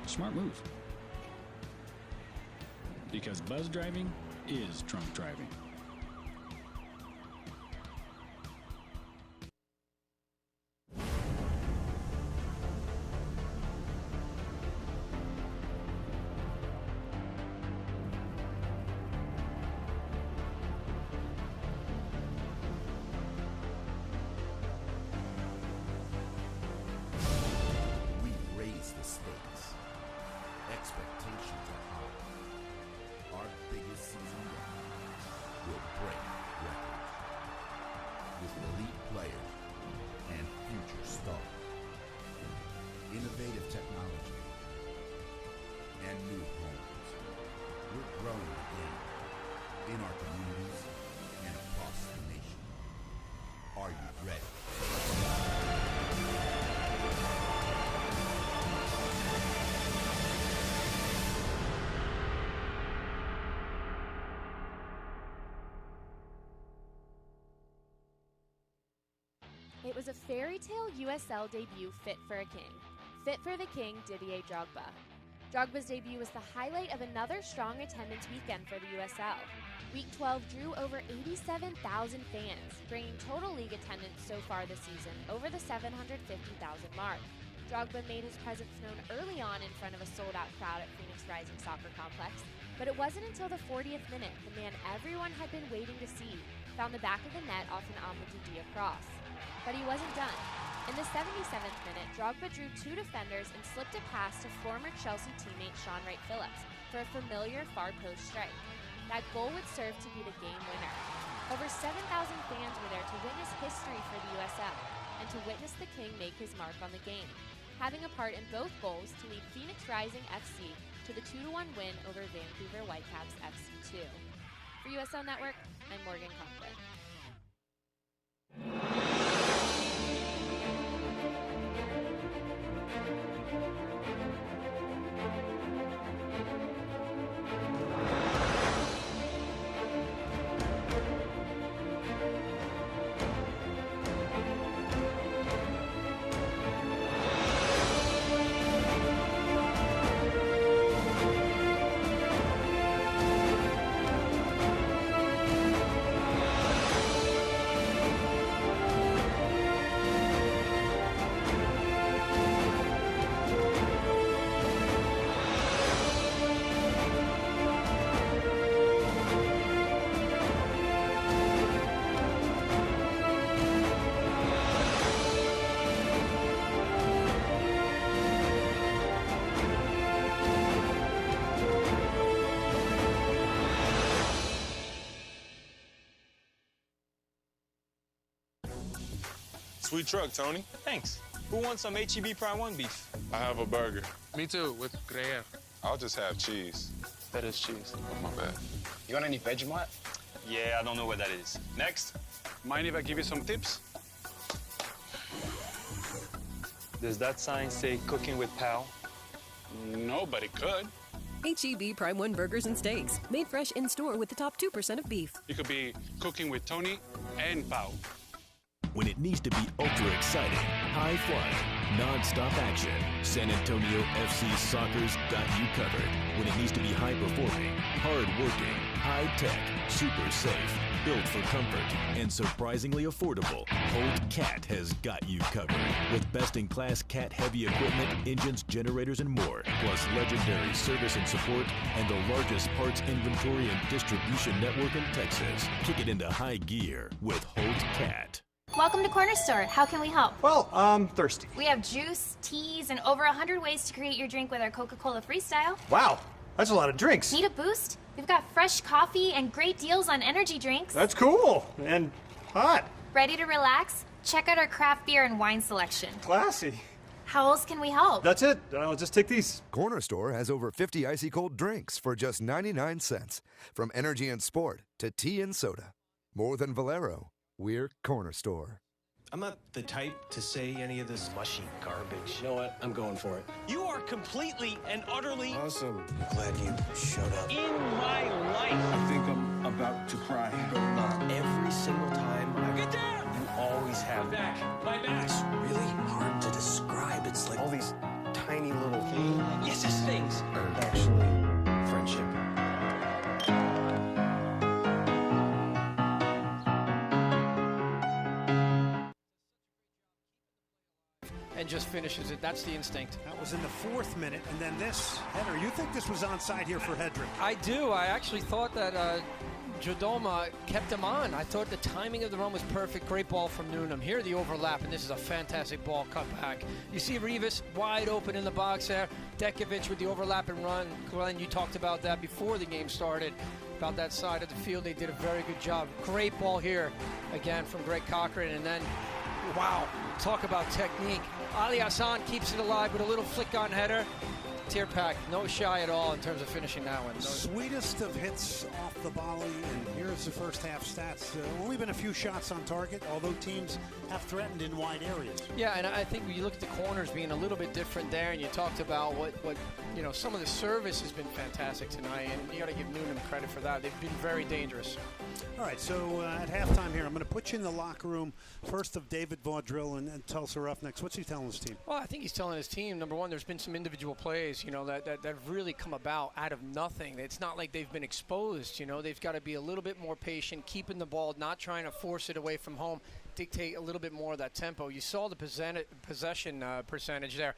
Smart move. Because buzz driving is drunk driving. elite players and future stars. Innovative technology and new homes. We're growing the game in our communities and across the nation. Are you ready? It was a fairy tale USL debut fit for a king. Fit for the king, Didier Drogba. Drogba's debut was the highlight of another strong attendance weekend for the USL. Week 12 drew over 87,000 fans, bringing total league attendance so far this season over the 750,000 mark. Drogba made his presence known early on in front of a sold-out crowd at Phoenix Rising Soccer Complex, but it wasn't until the 40th minute the man everyone had been waiting to see found the back of the net off an Amadou Dia cross. But he wasn't done. In the 77th minute, Drogba drew two defenders and slipped a pass to former Chelsea teammate Sean Wright-Phillips for a familiar far post strike. That goal would serve to be the game winner. Over 7,000 fans were there to witness history for the USL and to witness the King make his mark on the game, having a part in both goals to lead Phoenix Rising FC to the 2-1 win over Vancouver Whitecaps FC 2. For USL Network, I'm Morgan Conklin. Sweet truck, Tony. Thanks. Who wants some HEB Prime 1 beef? I have a burger. Me too, with Gruyere. I'll just have cheese. That is cheese. Oh, my bad. You want any Vegemite? Yeah, I don't know what that is. Next. Mind if I give you some tips? Does that sign say cooking with pal? No, but it could. HEB Prime 1 burgers and steaks. Made fresh in store with the top 2% of beef. It could be cooking with Tony and Pao. When it needs to be ultra exciting, high flying, non-stop action, San Antonio FC Soccer's got you covered. When it needs to be high performing, hard working, high tech, super safe, built for comfort, and surprisingly affordable, Holt Cat has got you covered. With best-in-class Cat heavy equipment, engines, generators, and more, plus legendary service and support, and the largest parts inventory and distribution network in Texas. Kick it into high gear with Holt Cat. Welcome to Corner Store. How can we help? Well, I'm thirsty. We have juice, teas, and over 100 ways to create your drink with our Coca-Cola Freestyle. Wow, that's a lot of drinks. Need a boost? We've got fresh coffee and great deals on energy drinks. That's cool and hot. Ready to relax? Check out our craft beer and wine selection. Classy. How else can we help? That's it. I'll just take these. Corner Store has over 50 icy cold drinks for just 99 cents. From energy and sport to tea and soda. More than Valero, we're Corner Store. I'm not the type to say any of this mushy garbage. You know what? I'm going for it. You are completely and utterly Awesome. I'm glad you showed up. in my life. I think I'm about to cry. Every single time Get down! you always have My back. It's really hard to describe. It's like all these tiny little Yes, yes, things. are actually friendship. And just finishes it. That's the instinct. That was in the 4th minute, and then this header. You think this was onside here for Hedrick? I do. I actually thought that Jodoma kept him on. I thought the timing of the run was perfect. Great ball from Noonan. Here the overlap, and this is a fantastic ball cut back. You see Rivas wide open in the box there. Dekovic with the overlap and run. Glenn, you talked about that before the game started. about that side of the field. They did a very good job. Great ball here, again, from Greg Cochran. And then, wow, talk about technique. Ali Hassan keeps it alive with a little flick-on header. Tirpak, no shy at all in terms of finishing that one. Sweetest of hits off the volley, and here's the first half stats. Only been a few shots on target, although teams have threatened in wide areas. Yeah, and I think when you look at the corners being a little bit different there, and you talked about what you know, some of the service has been fantastic tonight, and you got to give Noonan credit for that. They've been very dangerous. All right, so at halftime here, I'm going to put you in the locker room first of David Vaudreuil and Tulsa Roughnecks. What's he telling his team? Well, I think he's telling his team, number one, there's been some individual plays, you know, that have really come about out of nothing. It's not like they've been exposed, you know. They've got to be a little bit more patient, keeping the ball, not trying to force it away from home, dictate a little bit more of that tempo. You saw the possession percentage there.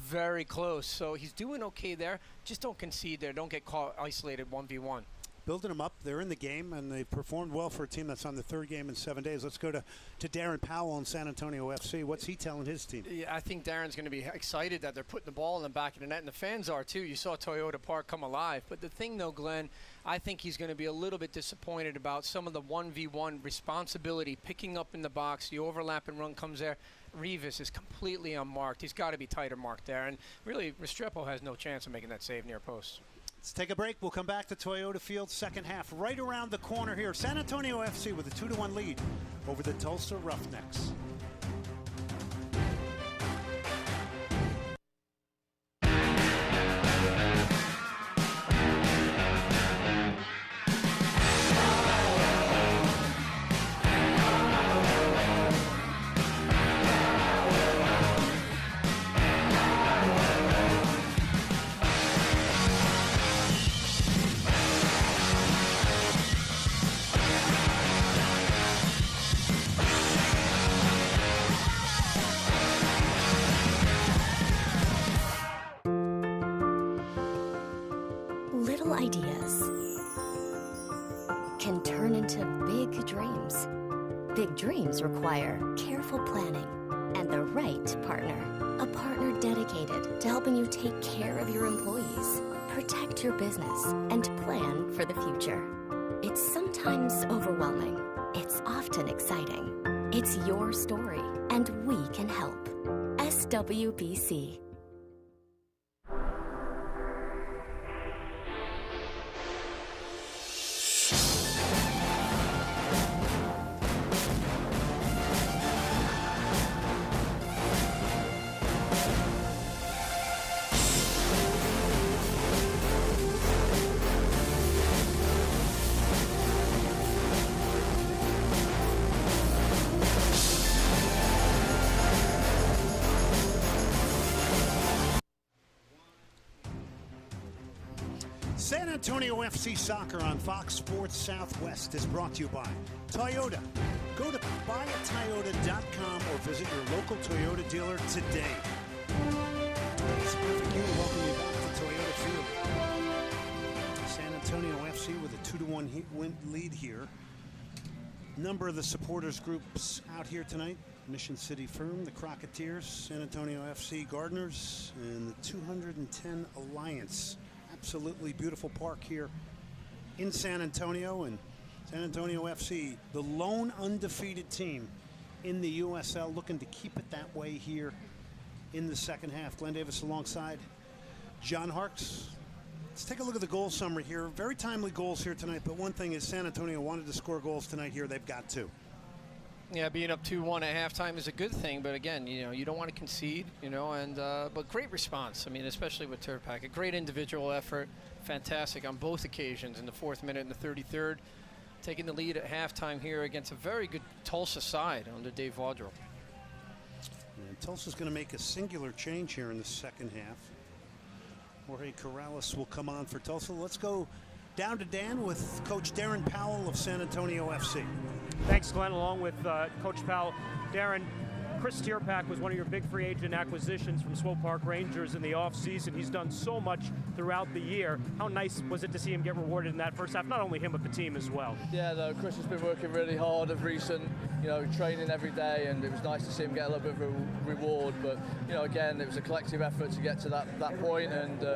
Very close. So he's doing okay there. Just don't concede there. Don't get caught isolated 1v1. Building them up. They're in the game, and they've performed well for a team that's on the third game in 7 days. Let's go to Darren Powell in San Antonio FC. What's he telling his team? Yeah, I think Darren's going to be excited that they're putting the ball in the back of the net, and the fans are too. You saw Toyota Park come alive. But the thing, though, Glenn, I think he's going to be a little bit disappointed about some of the 1v1 responsibility, picking up in the box. The overlap and run comes there. Rivas is completely unmarked. He's got to be tighter marked there. And really, Restrepo has no chance of making that save near post. Let's take a break. We'll come back to Toyota Field, second half, right around the corner here. San Antonio FC with a 2-1 lead over the Tulsa Roughnecks. Little ideas can turn into big dreams. Big dreams require careful planning and the right partner. A partner dedicated to helping you take care of your employees, protect your business, and plan for the future. It's sometimes overwhelming. It's often exciting. It's your story, and we can help. SWBC. San Antonio FC Soccer on Fox Sports Southwest is brought to you by Toyota. Go to buyatoyota.com or visit your local Toyota dealer today. It's perfect here to welcome you back to Toyota Field. San Antonio FC with a 2-1 lead here. Number of the supporters groups out here tonight. Mission City Firm, the Crocketeers, San Antonio FC Gardeners, and the 210 Alliance. Absolutely beautiful park here in San Antonio, and San Antonio FC, the lone undefeated team in the USL, looking to keep it that way here in the second half. Glenn Davis alongside John Harkes. Let's take a look at the goal summary here. Very timely goals here tonight, but one thing is San Antonio wanted to score goals tonight here. They've got to. Yeah, being up 2-1 at halftime is a good thing, but again, you know, you don't want to concede, you know, and but great response. I mean, especially with Tirpak, a great individual effort, fantastic on both occasions in the 4th minute and the 33rd, taking the lead at halftime here against a very good Tulsa side under Dave Vaudreuil. And Tulsa's going to make a singular change here in the second half. Jorge Corrales will come on for Tulsa. Let's go down to Dan with Coach Darren Powell of San Antonio FC. Thanks, Glenn, along with Coach Powell. Darren, Chris Tierpak was one of your big free agent acquisitions from Swope Park Rangers in the offseason. He's done so much throughout the year. How nice was it to see him get rewarded in that first half? Not only him, but the team as well. Yeah, no, Chris has been working really hard of recent, training every day, and it was nice to see him get a little bit of a reward. But, again, it was a collective effort to get to that point, and,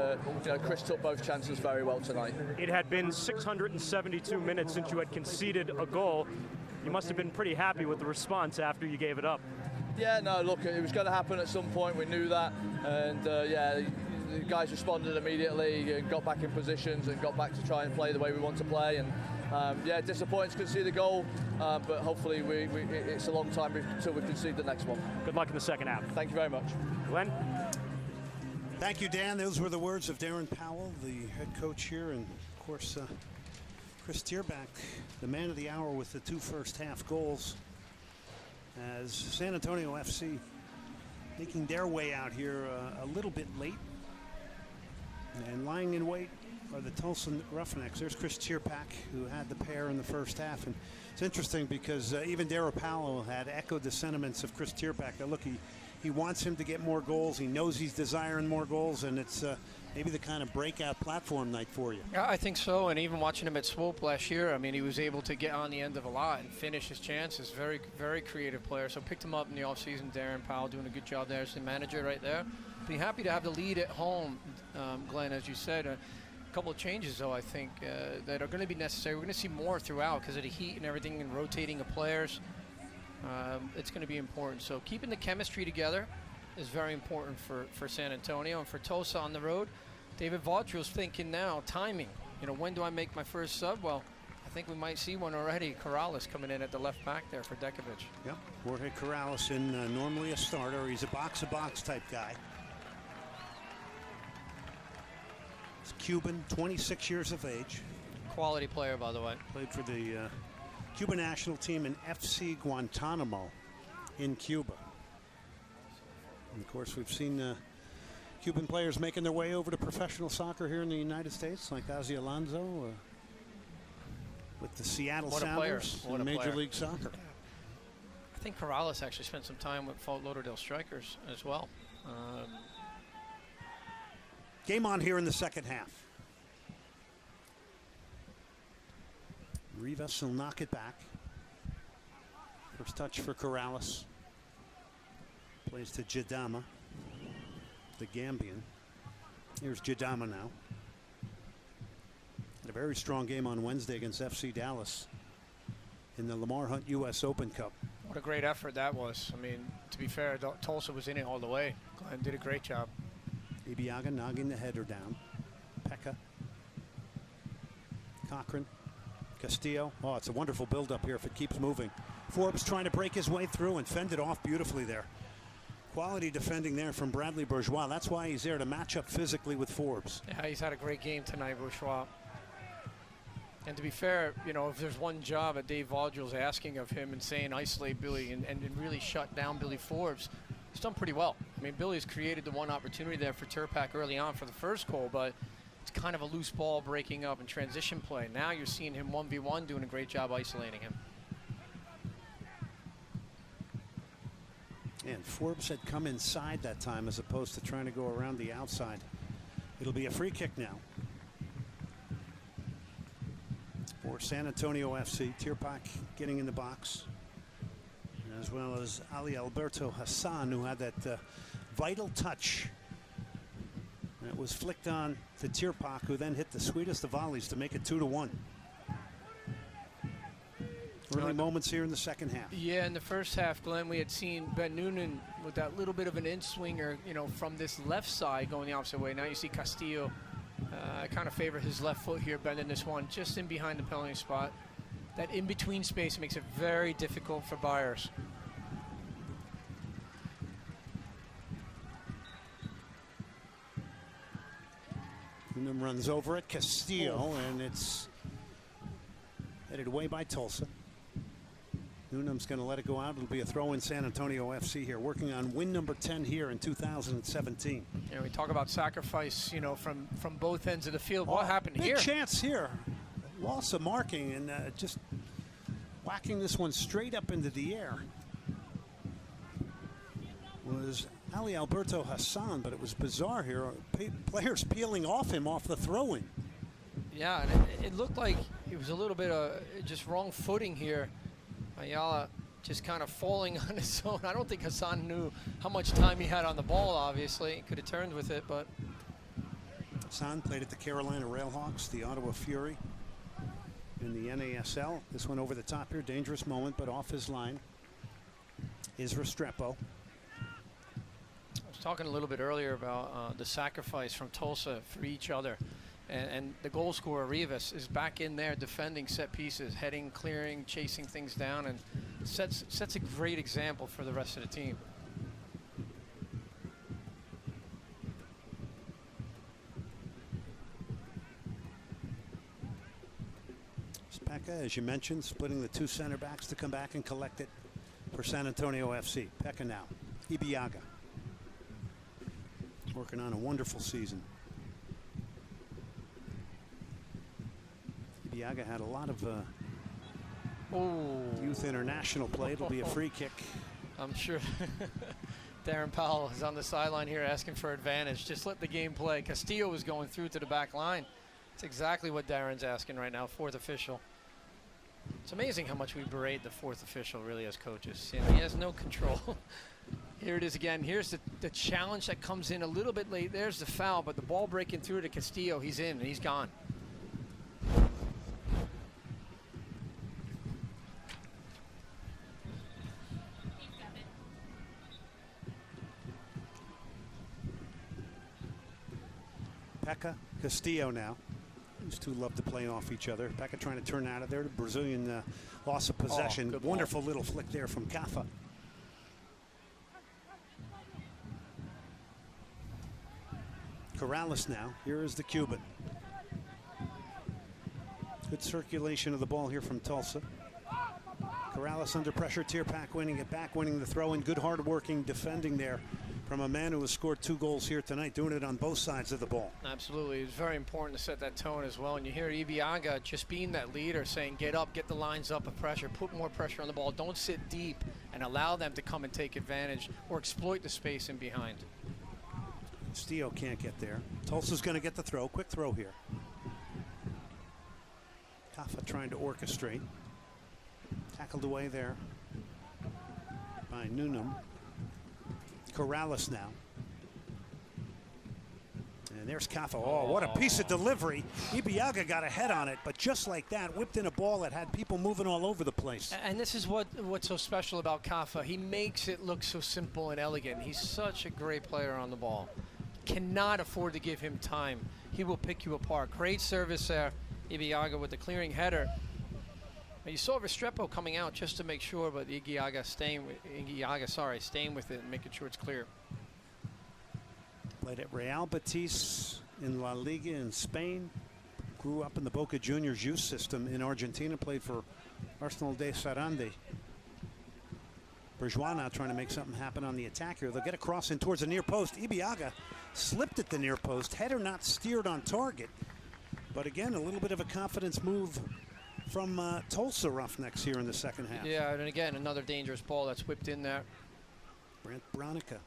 Chris took both chances very well tonight. It had been 672 minutes since you had conceded a goal. You must have been pretty happy with the response after you gave it up. Yeah, no, look, it was going to happen at some point. We knew that, and the guys responded immediately and got back in positions and got back to try and play the way we want to play. And disappointed to concede the goal, but hopefully it's a long time until we concede the next one. Good luck in the second half. Thank you very much. Glenn? Thank you, Dan. Those were the words of Darren Powell, the head coach here, and of course, Chris Tierpak, the man of the hour with the 2 first-half goals, as San Antonio FC making their way out here a little bit late. And lying in wait are the Tulsa Roughnecks. There's Chris Tierpak, who had the pair in the first half. And it's interesting because even Darren Powell had echoed the sentiments of Chris Tierpak. Now, look, he wants him to get more goals. He knows he's desiring more goals, and it's maybe the kind of breakout platform night for you. Yeah, I think so. And even watching him at Swope last year, I mean, he was able to get on the end of a lot and finish his chances. Very, very creative player. So picked him up in the offseason. Darren Powell doing a good job there as the manager right there. Be happy to have the lead at home, Glenn, as you said. A couple of changes, though, I think, that are going to be necessary. We're going to see more throughout because of the heat and everything and rotating of players. It's going to be important. So keeping the chemistry together is very important for San Antonio. And for Tulsa on the road, David Vaudreuil's thinking now, timing. When do I make my first sub? Well, I think we might see one already. Corrales coming in at the left back there for Dekovic. Yep, Jorge Corrales in, normally a starter. He's a box-to-box type guy. He's Cuban, 26 years of age. Quality player, by the way. Played for the Cuban national team in FC Guantanamo in Cuba. And of course, we've seen Cuban players making their way over to professional soccer here in the United States, like Ozzy Alonso with the Seattle Sounders in Major League Soccer. I think Corrales actually spent some time with Fort Lauderdale Strikers as well. Game on here in the second half. Rivas will knock it back. First touch for Corrales. Plays to Jadama, the Gambian. Here's Jadama now. Had a very strong game on Wednesday against FC Dallas in the Lamar Hunt U.S. Open Cup. What a great effort that was. I mean, to be fair, Tulsa was in it all the way. Glenn did a great job. Ibiaga knocking the header down. Pekka. Cochran. Castillo. Oh, it's a wonderful build-up here if it keeps moving. Forbes trying to break his way through and fended off beautifully there. Quality defending there from Bradley Bourgeois. That's why he's there, to match up physically with Forbes. Yeah, he's had a great game tonight, Bourgeois. And to be fair, if there's one job that Dave Vaudreuil's asking of him and saying isolate Billy and really shut down Billy Forbes, he's done pretty well. I mean, Billy's created the one opportunity there for Tierpak early on for the first goal, but it's kind of a loose ball breaking up and transition play. Now you're seeing him 1v1 doing a great job isolating him. And Forbes had come inside that time as opposed to trying to go around the outside. It'll be a free kick now for San Antonio FC. Tierpak getting in the box, as well as Ali Alberto Hassan, who had that vital touch. And it was flicked on to Tierpak, who then hit the sweetest of volleys to make it 2-1. Early moments here in the second half. Yeah, in the first half, Glenn, we had seen Ben Noonan with that little bit of an in-swinger, from this left side going the opposite way. Now you see Castillo. I kind of favor his left foot here, bending this one just in behind the penalty spot. That in-between space makes it very difficult for Byers. Noonan runs over it. Castillo, and it's headed away by Tulsa. Noonan's going to let it go out. It'll be a throw in San Antonio FC here, working on win number 10 here in 2017. We talk about sacrifice, from both ends of the field. What happened here? Big chance here. Loss of marking and just whacking this one straight up into the air. was Ali Alberto Hassan, but it was bizarre here. Players peeling off him off the throw-in. Yeah, and it looked like it was a little bit of just wrong footing here. Ayala just kind of falling on his own. I don't think Hassan knew how much time he had on the ball, obviously. He could have turned with it, but... Hassan played at the Carolina Railhawks, the Ottawa Fury in the NASL. This one over the top here, dangerous moment, but off his line is Restrepo. I was talking a little bit earlier about the sacrifice from Tulsa for each other. And the goal scorer, Rivas, is back in there defending set pieces, heading, clearing, chasing things down, and sets a great example for the rest of the team. Pekka, as you mentioned, splitting the two center backs to come back and collect it for San Antonio FC. Pekka now. Ibiaga. Working on a wonderful season. Ibiaga had a lot of youth international play. It'll be a free kick. I'm sure Darren Powell is on the sideline here asking for advantage. Just let the game play. Castillo was going through to the back line. It's exactly what Darren's asking right now, fourth official. It's amazing how much we berate the fourth official, really, as coaches. You know, he has no control. Here it is again. Here's the challenge that comes in a little bit late. There's the foul, but the ball breaking through to Castillo. He's in, and he's gone. Pekka, Castillo now. These two love to play off each other. Pekka trying to turn out of there. The Brazilian loss of possession. Wonderful little flick there from Kafa. Corrales now. Here is the Cuban. Good circulation of the ball here from Tulsa. Corrales under pressure. Tierpak winning it back, winning the throw, and good hard-working defending there from a man who has scored 2 goals here tonight, doing it on both sides of the ball. Absolutely. It's very important to set that tone as well. And you hear Ibiaga just being that leader, saying, get up, get the lines up of pressure, put more pressure on the ball, don't sit deep, and allow them to come and take advantage or exploit the space in behind. Castillo can't get there. Tulsa's going to get the throw. Quick throw here. Kafa trying to orchestrate. Tackled away there by Newnham. Corrales now. And there's Kafa. Oh, what a piece of delivery. Ibiaga got a head on it, but just like that, whipped in a ball that had people moving all over the place. And this is what's so special about Kafa. He makes it look so simple and elegant. He's such a great player on the ball. Cannot afford to give him time. He will pick you apart. Great service there. Ibiaga with the clearing header. You saw Restrepo coming out just to make sure, but Ibiaga staying with it and making sure it's clear. Played at Real Betis in La Liga in Spain. Grew up in the Boca Juniors youth system in Argentina. Played for Arsenal de Sarandí. Bourgeois now trying to make something happen on the attack here. They'll get a cross in towards the near post. Ibiaga slipped at the near post. Header not steered on target. But again, a little bit of a confidence move from Tulsa Roughnecks here in the second half. Yeah, and again, another dangerous ball that's whipped in there. Brant Bronica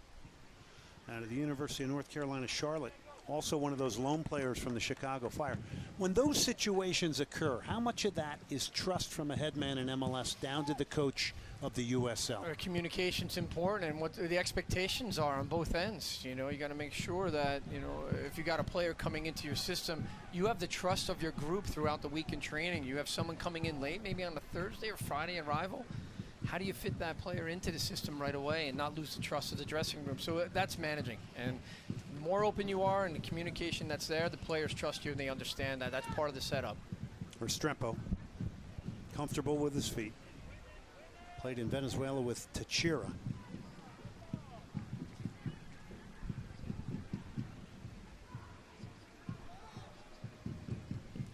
out of the University of North Carolina, Charlotte. Also one of those lone players from the Chicago Fire. When those situations occur, how much of that is trust from a headman in MLS down to the coach of the USL? Communication's important, and what the expectations are on both ends. You know, you got to make sure that, you know, if you got a player coming into your system, you have the trust of your group throughout the week in training. You have someone coming in late, maybe on a Thursday or Friday arrival. How do you fit that player into the system right away and not lose the trust of the dressing room? So that's managing. And the more open you are and the communication that's there, the players trust you and they understand that. That's part of the setup. Restrepo, comfortable with his feet. Played in Venezuela with Táchira.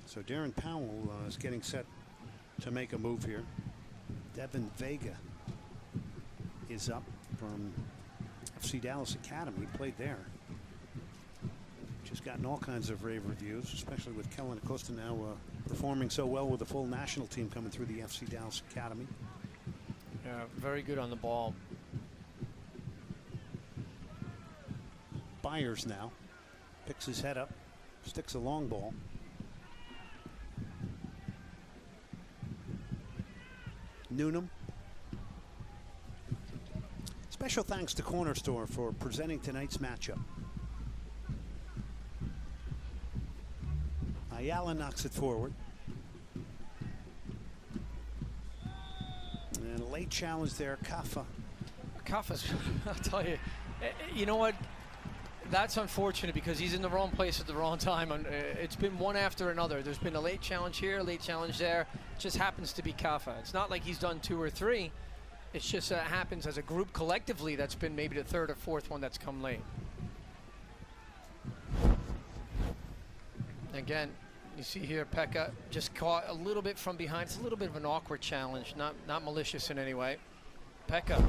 So Darren Powell is getting set to make a move here. Devin Vega is up from FC Dallas Academy. He played there. Just gotten all kinds of rave reviews, especially with Kellen Acosta now performing so well with the full national team coming through the FC Dallas Academy. Yeah, very good on the ball. Byers now. Picks his head up, sticks a long ball. Noonan. Special thanks to Corner Store for presenting tonight's matchup. Ayala knocks it forward. And a late challenge there, Kafa. Kafa's, I'll tell you, you know what? That's unfortunate because he's in the wrong place at the wrong time. It's been one after another. There's been a late challenge here, a late challenge there. It just happens to be Kafa. It's not like he's done 2 or 3. It's just happens as a group collectively. That's been maybe the 3rd or 4th one that's come late. Again, you see here Pekka just caught a little bit from behind. It's a little bit of an awkward challenge, not malicious in any way. Pekka,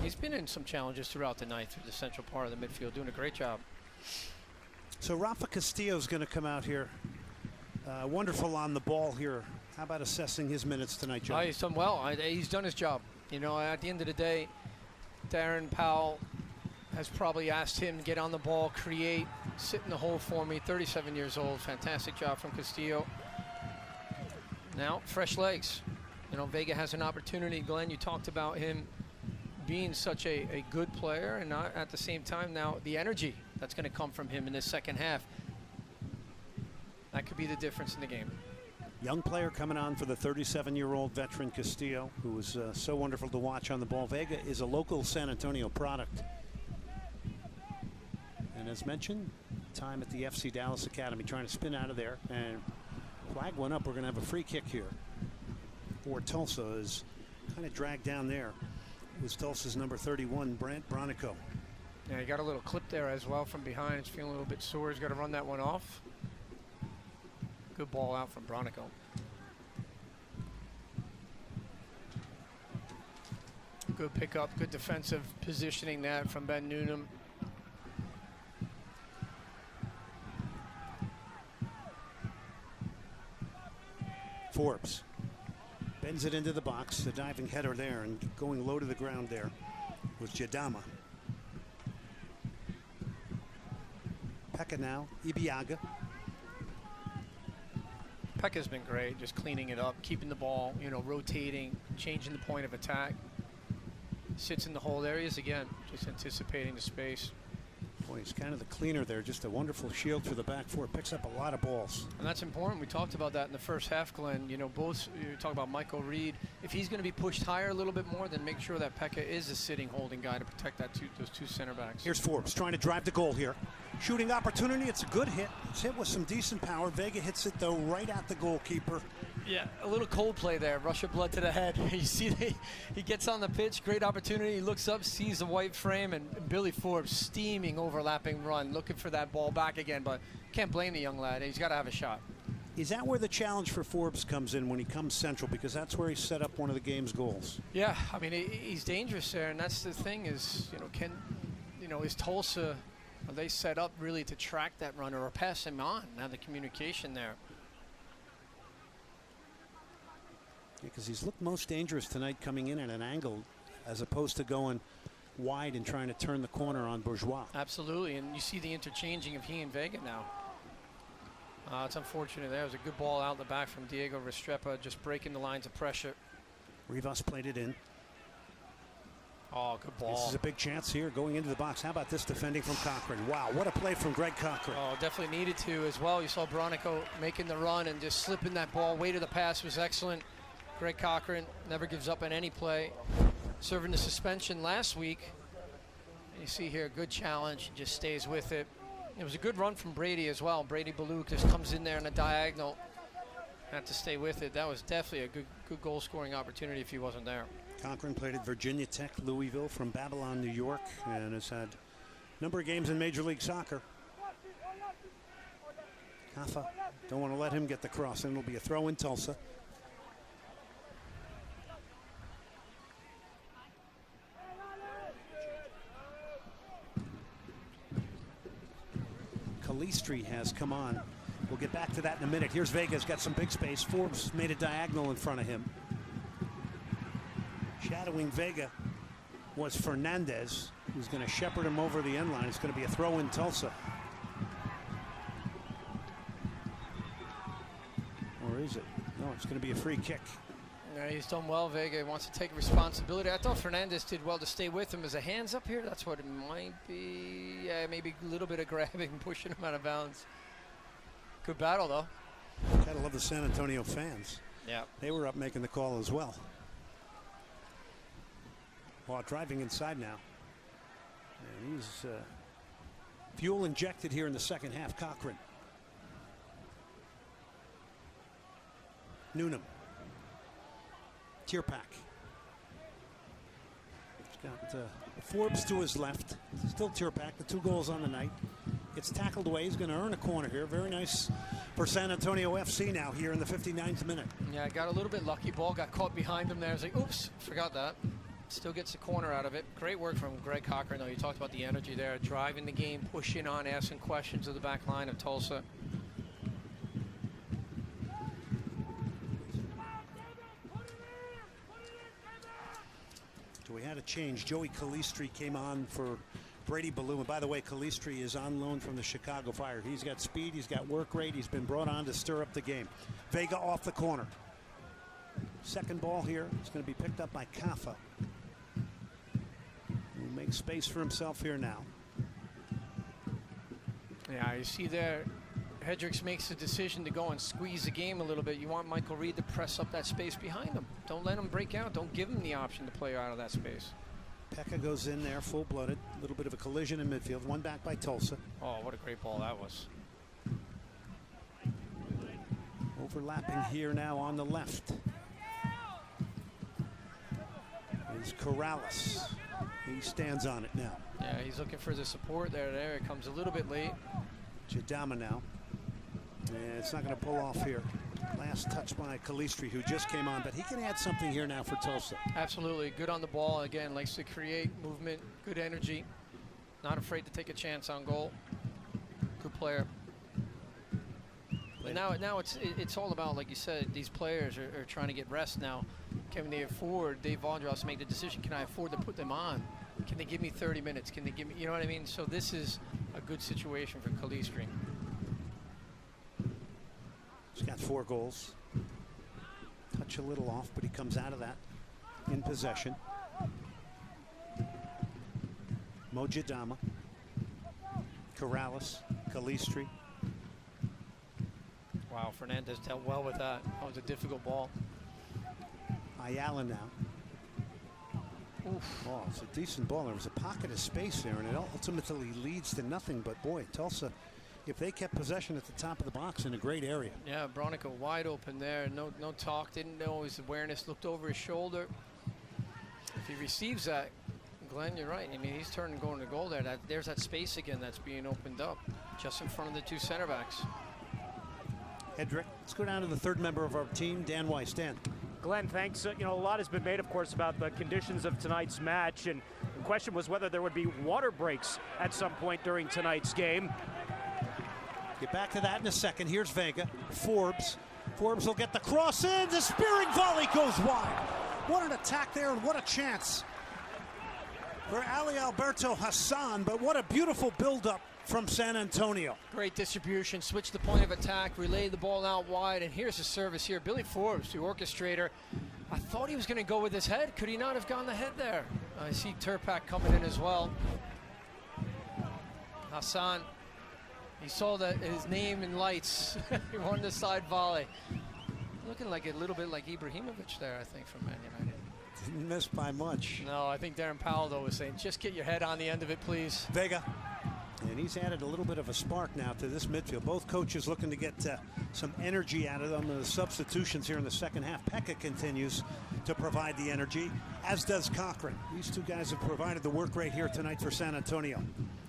he's been in some challenges throughout the night through the central part of the midfield, doing a great job. So Rafa Castillo's going to come out here. Wonderful on the ball here. How about assessing his minutes tonight, John? He's done well. He's done his job. You know, at the end of the day, Darren Powell has probably asked him to get on the ball, create, sit in the hole for me. 37 years old. Fantastic job from Castillo. Now, fresh legs. You know, Vega has an opportunity. Glenn, you talked about him being such a good player, and at the same time now the energy that's going to come from him in this second half. That could be the difference in the game. Young player coming on for the 37-year-old veteran Castillo, who was so wonderful to watch on the ball. Vega is a local San Antonio product. And as mentioned, time at the FC Dallas Academy, trying to spin out of there. And flag one up. We're going to have a free kick here. For Tulsa is kind of dragged down there. It was Tulsa's number 31, Brant Bronico. Yeah, he got a little clip there as well from behind. He's feeling a little bit sore. He's got to run that one off. Good ball out from Bronico. Good pickup, good defensive positioning that from Ben Noonan. Forbes bends it into the box. The diving header there, and going low to the ground there was Jadama. Pekka now, Ibiaga. Pekka's been great, just cleaning it up, keeping the ball, you know, rotating, changing the point of attack. Sits in the hole areas again, just anticipating the space. Boy, he's kind of the cleaner there. Just a wonderful shield for the back four. Picks up a lot of balls. And that's important. We talked about that in the first half, Glenn. You know, both, you talk about Michael Reed. If he's going to be pushed higher a little bit more, then make sure that Pekka is a sitting holding guy to protect those two center backs. Here's Forbes trying to drive the goal here. Shooting opportunity. It's a good hit. It's hit with some decent power. Vega hits it, though, right at the goalkeeper. Yeah, a little cold play there. Rush of blood to the head. You see, he gets on the pitch. Great opportunity. He looks up, sees the white frame, and Billy Forbes steaming, overlapping run, looking for that ball back again. But can't blame the young lad. He's got to have a shot. Is that where the challenge for Forbes comes in when he comes central? Because that's where he set up one of the game's goals. Yeah, I mean, he's dangerous there, and that's the thing is, is Tulsa, are they set up really to track that runner or pass him on? Now the communication there. Because he's looked most dangerous tonight coming in at an angle as opposed to going wide and trying to turn the corner on Bourgeois. Absolutely, and you see the interchanging of he and Vega now. It's unfortunate there. It was a good ball out the back from Diego Restrepo, just breaking the lines of pressure. Rivas played it in. Oh, good ball. This is a big chance here going into the box. How about this defending from Cochran? Wow, what a play from Greg Cochran. Oh, definitely needed to as well. You saw Bronico making the run and just slipping that ball. Weight of the pass was excellent. Greg Cochran never gives up on any play. Serving the suspension last week. And you see here, good challenge, just stays with it. It was a good run from Brady as well. Brady Balou just comes in there in a diagonal. Had to stay with it. That was definitely a good goal scoring opportunity if he wasn't there. Cochran played at Virginia Tech, Louisville, from Babylon, New York, and has had a number of games in Major League Soccer. Kafa, don't want to let him get the cross, and it'll be a throw in Tulsa. Calistri has come on. We'll get back to that in a minute. Here's Vega's got some big space. Forbes made a diagonal in front of him. Shadowing Vega. was Fernandez, who's going to shepherd him over the end line. It's going to be a throw in Tulsa. Or is it? No, it's going to be a free kick. Yeah, he's done well. Vega wants to take responsibility. I thought Fernandez did well to stay with him. As a hands up here, that's what it might be. Yeah, maybe a little bit of grabbing, pushing him out of bounds. Good battle, though. Gotta love the San Antonio fans. Yeah. They were up making the call as well. While driving inside now. And he's fuel injected here in the second half. Cochran. Noonan. Tierpak. He's got Forbes to his left. Still Tierpak, the 2 goals on the night. Gets tackled away. He's going to earn a corner here. Very nice for San Antonio FC now here in the 59th minute. Yeah, got a little bit lucky. Ball got caught behind him there. I was like, oops, forgot that. Still gets the corner out of it. Great work from Greg Cochran, though. You talked about the energy there, driving the game, pushing on, asking questions of the back line of Tulsa. So we had a change. Joey Calistri came on for Brady Ballou. And by the way, Calistri is on loan from the Chicago Fire. He's got speed, he's got work rate, he's been brought on to stir up the game. Vega off the corner. Second ball here. It's going to be picked up by Kafa, who makes space for himself here now. Yeah, you see there, Hendricks makes the decision to go and squeeze the game a little bit. You want Michael Reed to press up that space behind him. Don't let him break out. Don't give him the option to play out of that space. Pekka goes in there full-blooded. A little bit of a collision in midfield. One back by Tulsa. Oh, what a great ball that was. Overlapping here now on the left is Corrales. He stands on it now. Yeah, he's looking for the support there. There it comes a little bit late. Jadama now. And it's not going to pull off here. Last touch by Calistri, who just came on, but he can add something here now for Tulsa. Absolutely. Good on the ball. Again, likes to create movement, good energy. Not afraid to take a chance on goal. Good player. But now it's all about, like you said, these players are trying to get rest now. Can they afford, Dave Vaudreuil has to make the decision, can I afford to put them on? Can they give me 30 minutes? Can they give me, you know what I mean? So this is a good situation for Calistri. He's got 4 goals. Touch a little off, but he comes out of that in possession. Mojadama, Corrales, Calistri. Wow, Fernandez dealt well with that. That was a difficult ball. Ayala now. Oof. Oh, it's a decent ball. There was a pocket of space there, and it ultimately leads to nothing. But boy, Tulsa, if they kept possession at the top of the box in a great area. Yeah, Bronica wide open there. No talk. Didn't know his awareness. Looked over his shoulder. If he receives that, Glenn, you're right. I mean, he's turning going to goal there. There's that space again that's being opened up just in front of the 2 center backs. Hedrick. Let's go down to the 3rd member of our team, Dan Weiss. Dan. Glenn, thanks. You know, a lot has been made, of course, about the conditions of tonight's match, and the question was whether there would be water breaks at some point during tonight's game. Get back to that in a second. Here's Vega. Forbes. Forbes will get the cross in. The spearing volley goes wide. What an attack there, and what a chance for Ali Alberto Hassan, but what a beautiful build-up from San Antonio. Great distribution, switch the point of attack, relay the ball out wide, and here's the service here. Billy Forbes, the orchestrator. I thought he was going to go with his head. Could he not have gone the head there? I see Tierpak coming in as well. Hassan, he saw his name in lights. He won the side volley. Looking like a little bit like Ibrahimovic there, I think, from Man United. Didn't miss by much. No, I think Darren Powell, though, was saying, just get your head on the end of it, please. Vega. And he's added a little bit of a spark now to this midfield. Both coaches looking to get some energy out of them. The substitutions here in the second half. Pekka continues to provide the energy, as does Cochran. These 2 guys have provided the work rate here tonight for San Antonio.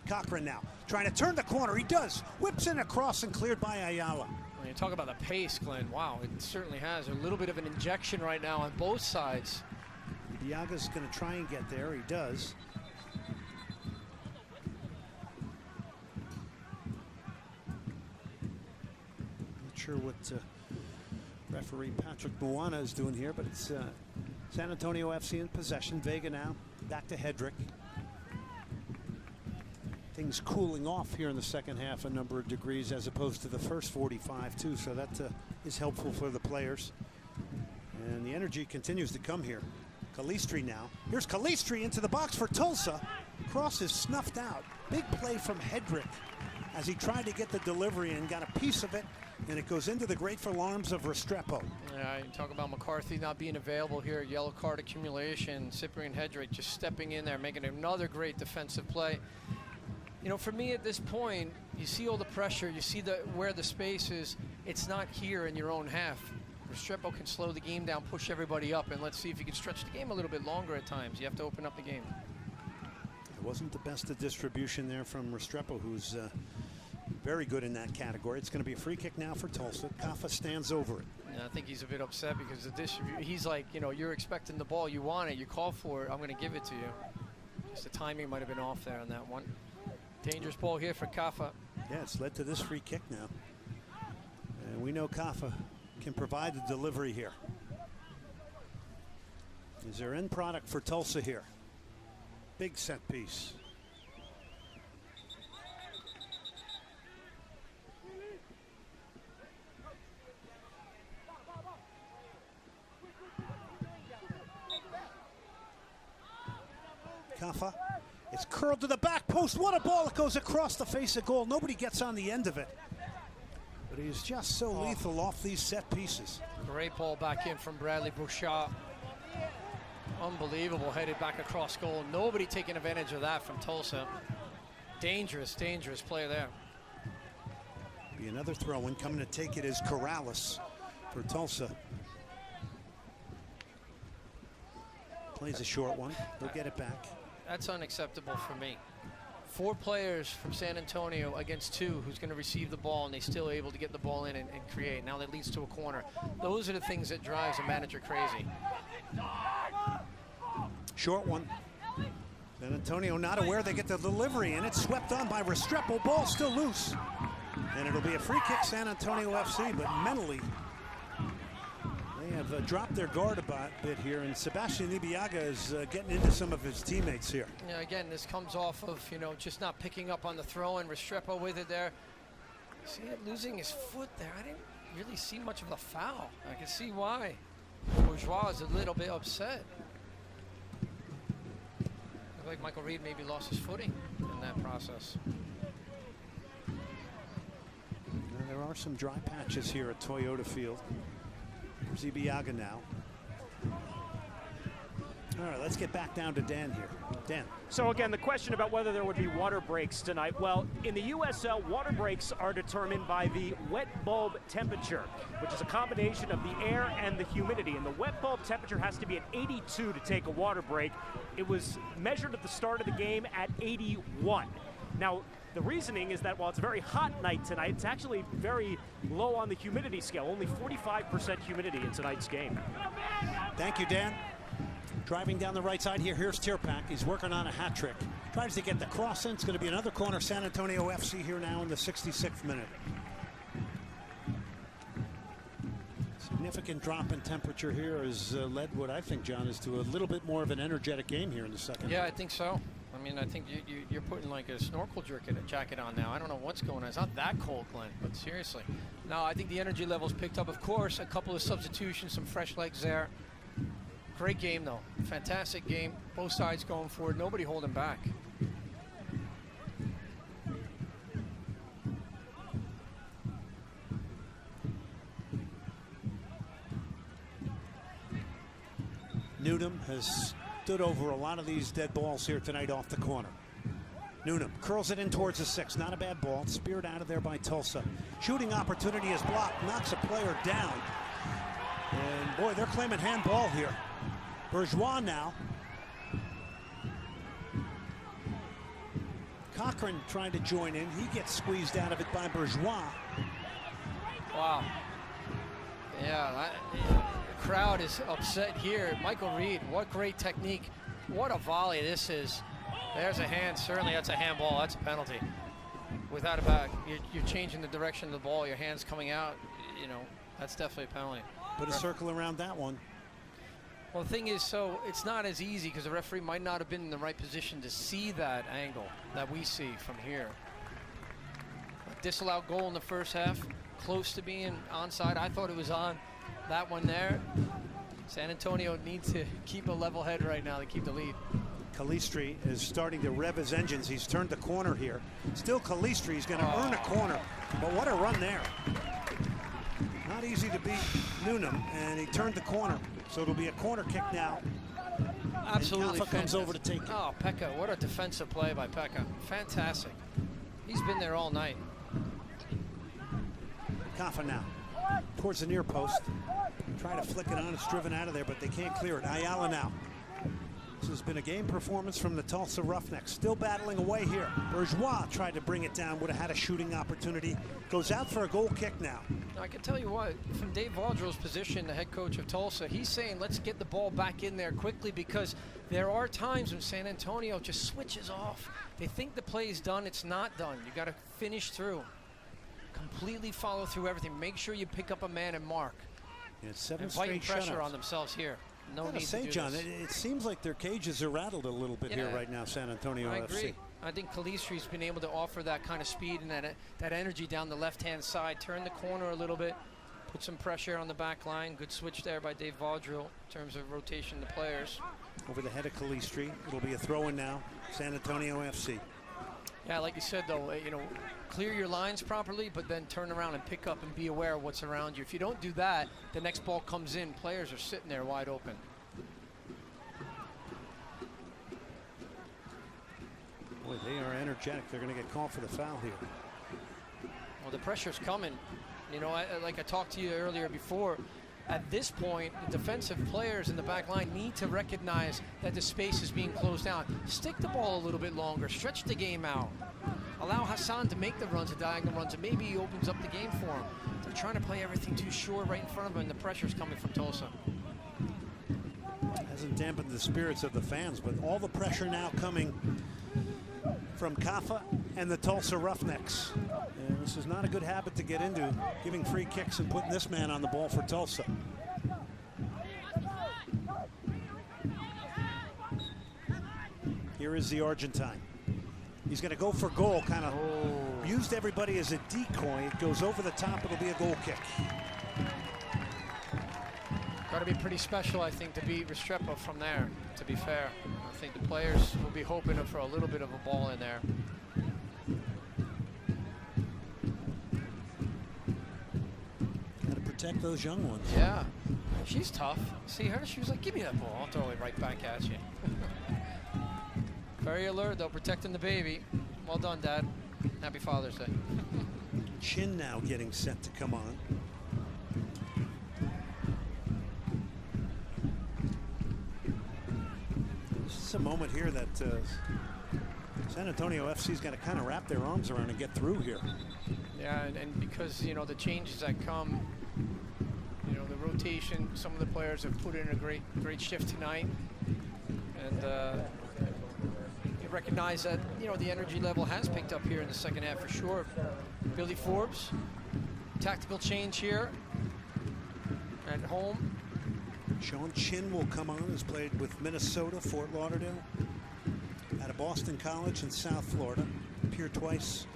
Cochran now trying to turn the corner. He does. Whips in across and cleared by Ayala. When you talk about the pace, Glenn, wow, it certainly has. A little bit of an injection right now on both sides. Diaga's going to try and get there. He does. Sure what referee Patrick Moana is doing here, but it's San Antonio FC in possession. Vega now Back to Hedrick. Things cooling off here in the second half a number of degrees as opposed to the first 45 too, so that is helpful for the players. And the energy continues to come here. Calistri now. Here's Calistri into the box for Tulsa. Cross is snuffed out. Big play from Hedrick as he tried to get the delivery and got a piece of it, and it goes into the grateful arms of Restrepo. Yeah, you talk about McCarthy not being available here, yellow card accumulation. Cyprian Hedrick just stepping in there, making another great defensive play. You know, for me at this point, you see all the pressure, you see where the space is. It's not here in your own half. Restrepo can slow the game down, push everybody up, and let's see if you can stretch the game a little bit longer at times. You have to open up the game. It wasn't the best of distribution there from Restrepo, who's very good in that category. It's going to be a free kick now for Tulsa. Kaffa stands over it. Yeah, I think he's a bit upset because the he's like, you know, you're expecting the ball, you want it, you call for it, I'm going to give it to you. Just the timing might have been off there on that one. Dangerous ball here for Kaffa. Yeah, it's led to this free kick now. And we know Kaffa can provide the delivery here. Is there end product for Tulsa here? Big set piece. Kaffa. It's curled to the back post. What a ball. It goes across the face of goal. Nobody gets on the end of it. But he's just so lethal off these set pieces. Great ball back in from Bradley Bouchard. Unbelievable, headed back across goal. Nobody taking advantage of that from Tulsa. Dangerous, dangerous play there. Be another throw-in. Coming to take it is Corrales for Tulsa. Plays a short one. They'll get it back. That's unacceptable for me. 4 players from San Antonio against 2 who's going to receive the ball, and they still able to get the ball in and create. Now that leads to a corner. Those are the things that drives a manager crazy. Short one. San Antonio not aware they get the delivery, and it's swept on by Restrepo. Ball still loose. And it'll be a free kick, San Antonio FC, but mentally they have dropped their guard a bit here, and Sebastian Ibeaga is getting into some of his teammates here. Yeah, again, this comes off of, you know, just not picking up on the throw, and Restrepo with it there. See it losing his foot there. I didn't really see much of a foul. I can see why. Bourgeois is a little bit upset. Looked like Michael Reed maybe lost his footing in that process. There are some dry patches here at Toyota Field. Here's Ibeaga now. All right, let's get back down to Dan here. Dan. So again, the question about whether there would be water breaks tonight. Well, in the USL, water breaks are determined by the wet bulb temperature, which is a combination of the air and the humidity. And the wet bulb temperature has to be at 82 to take a water break. It was measured at the start of the game at 81. Now, the reasoning is that while it's a very hot night tonight, it's actually very low on the humidity scale, only 45% humidity in tonight's game. Thank you, Dan. Driving down the right side here, here's Tierpak. He's working on a hat trick. Tries to get the cross in. It's going to be another corner. San Antonio FC here now in the 66th minute. Significant drop in temperature here has led what I think, John, is to a little bit more of an energetic game here in the second. Yeah, I think so. I mean, I think you're putting like a snorkel jacket on now. I don't know what's going on. It's not that cold, Glenn, but seriously. No, I think the energy levels picked up. Of course, a couple of substitutions, some fresh legs there. Great game, though. Fantastic game. Both sides going forward. Nobody holding back. Newnham has stood over a lot of these dead balls here tonight off the corner. Newnham curls it in towards the 6. Not a bad ball. Speared out of there by Tulsa. Shooting opportunity is blocked. Knocks a player down. And boy, they're claiming handball here. Bourgeois now. Cochran trying to join in. He gets squeezed out of it by Bourgeois. Wow. Yeah, the crowd is upset here. Michael Reed, what great technique. What a volley this is. There's a hand. Certainly that's a handball. That's a penalty. Without a doubt, you're changing the direction of the ball. Your hand's coming out. You know, that's definitely a penalty. Put a circle around that one. Well, the thing is, so it's not as easy because the referee might not have been in the right position to see that angle that we see from here. A disallowed goal in the first half, close to being onside. I thought it was on. That one there. San Antonio needs to keep a level head right now to keep the lead. Calistri is starting to rev his engines. He's turned the corner here. Still Calistri, he's going to earn a corner. But what a run there. Not easy to beat Newnham, and he turned the corner. So it'll be a corner kick now. Absolutely. And Kafa comes over to take it. Oh, Pekka, what a defensive play by Pekka. Fantastic. He's been there all night. Kafa now towards the near post. Try to flick it on. It's driven out of there, but they can't clear it. Ayala now. This has been a game performance from the Tulsa Roughnecks. Still battling away here. Bourgeois tried to bring it down. Would have had a shooting opportunity. Goes out for a goal kick now. I can tell you what, from Dave Vaudreuil's position, the head coach of Tulsa, he's saying let's get the ball back in there quickly because there are times when San Antonio just switches off. They think the play is done. It's not done. You got to finish through. Completely follow through everything. Make sure you pick up a man and mark. Yeah, 7 Inviting straight pressure shutouts. on themselves here. No need say, to do John, this. it seems like their cages are rattled a little bit here right now, San Antonio I FC. agree. I think Calistri's been able to offer that kind of speed and that energy down the left-hand side, turn the corner a little bit, put some pressure on the back line. Good switch there by Dave Vaudreuil in terms of rotation of the players. Over the head of Calistri. It'll be a throw-in now, San Antonio FC. Yeah, like you said, though, you know, clear your lines properly, but then turn around and pick up and be aware of what's around you. If you don't do that, the next ball comes in. Players are sitting there wide open. Boy, they are energetic. They're going to get called for the foul here. Well, the pressure's coming. You know, like I talked to you earlier before, at this point, the defensive players in the back line need to recognize that the space is being closed down. Stick the ball a little bit longer. Stretch the game out. Allow Hassan to make the runs, the diagonal runs, and maybe he opens up the game for him. They're trying to play everything too short right in front of him, and the pressure's coming from Tulsa. Hasn't dampened the spirits of the fans, but all the pressure now coming from Kafa and the Tulsa Roughnecks. And this is not a good habit to get into, giving free kicks and putting this man on the ball for Tulsa. Here is the Argentine. He's going to go for goal, kind of used everybody as a decoy. It goes over the top, it'll be a goal kick. Got to be pretty special, I think, to beat Restrepo from there, to be fair. I think the players will be hoping for a little bit of a ball in there. Got to protect those young ones. Yeah, she's tough. See her? She was like, give me that ball. I'll throw it right back at you. Very alert, though, protecting the baby. Well done, Dad. Happy Father's Day. Chin now getting set to come on. This is a moment here that San Antonio FC's got to kind of wrap their arms around and get through here. Yeah, and because, you know, the changes that come, you know, the rotation, some of the players have put in a great shift tonight. And you recognize that, you know, the energy level has picked up here in the second half for sure. Billy Forbes, tactical change here at home. Sean Chin will come on, has played with Minnesota, Fort Lauderdale, out of Boston College in South Florida. Appeared twice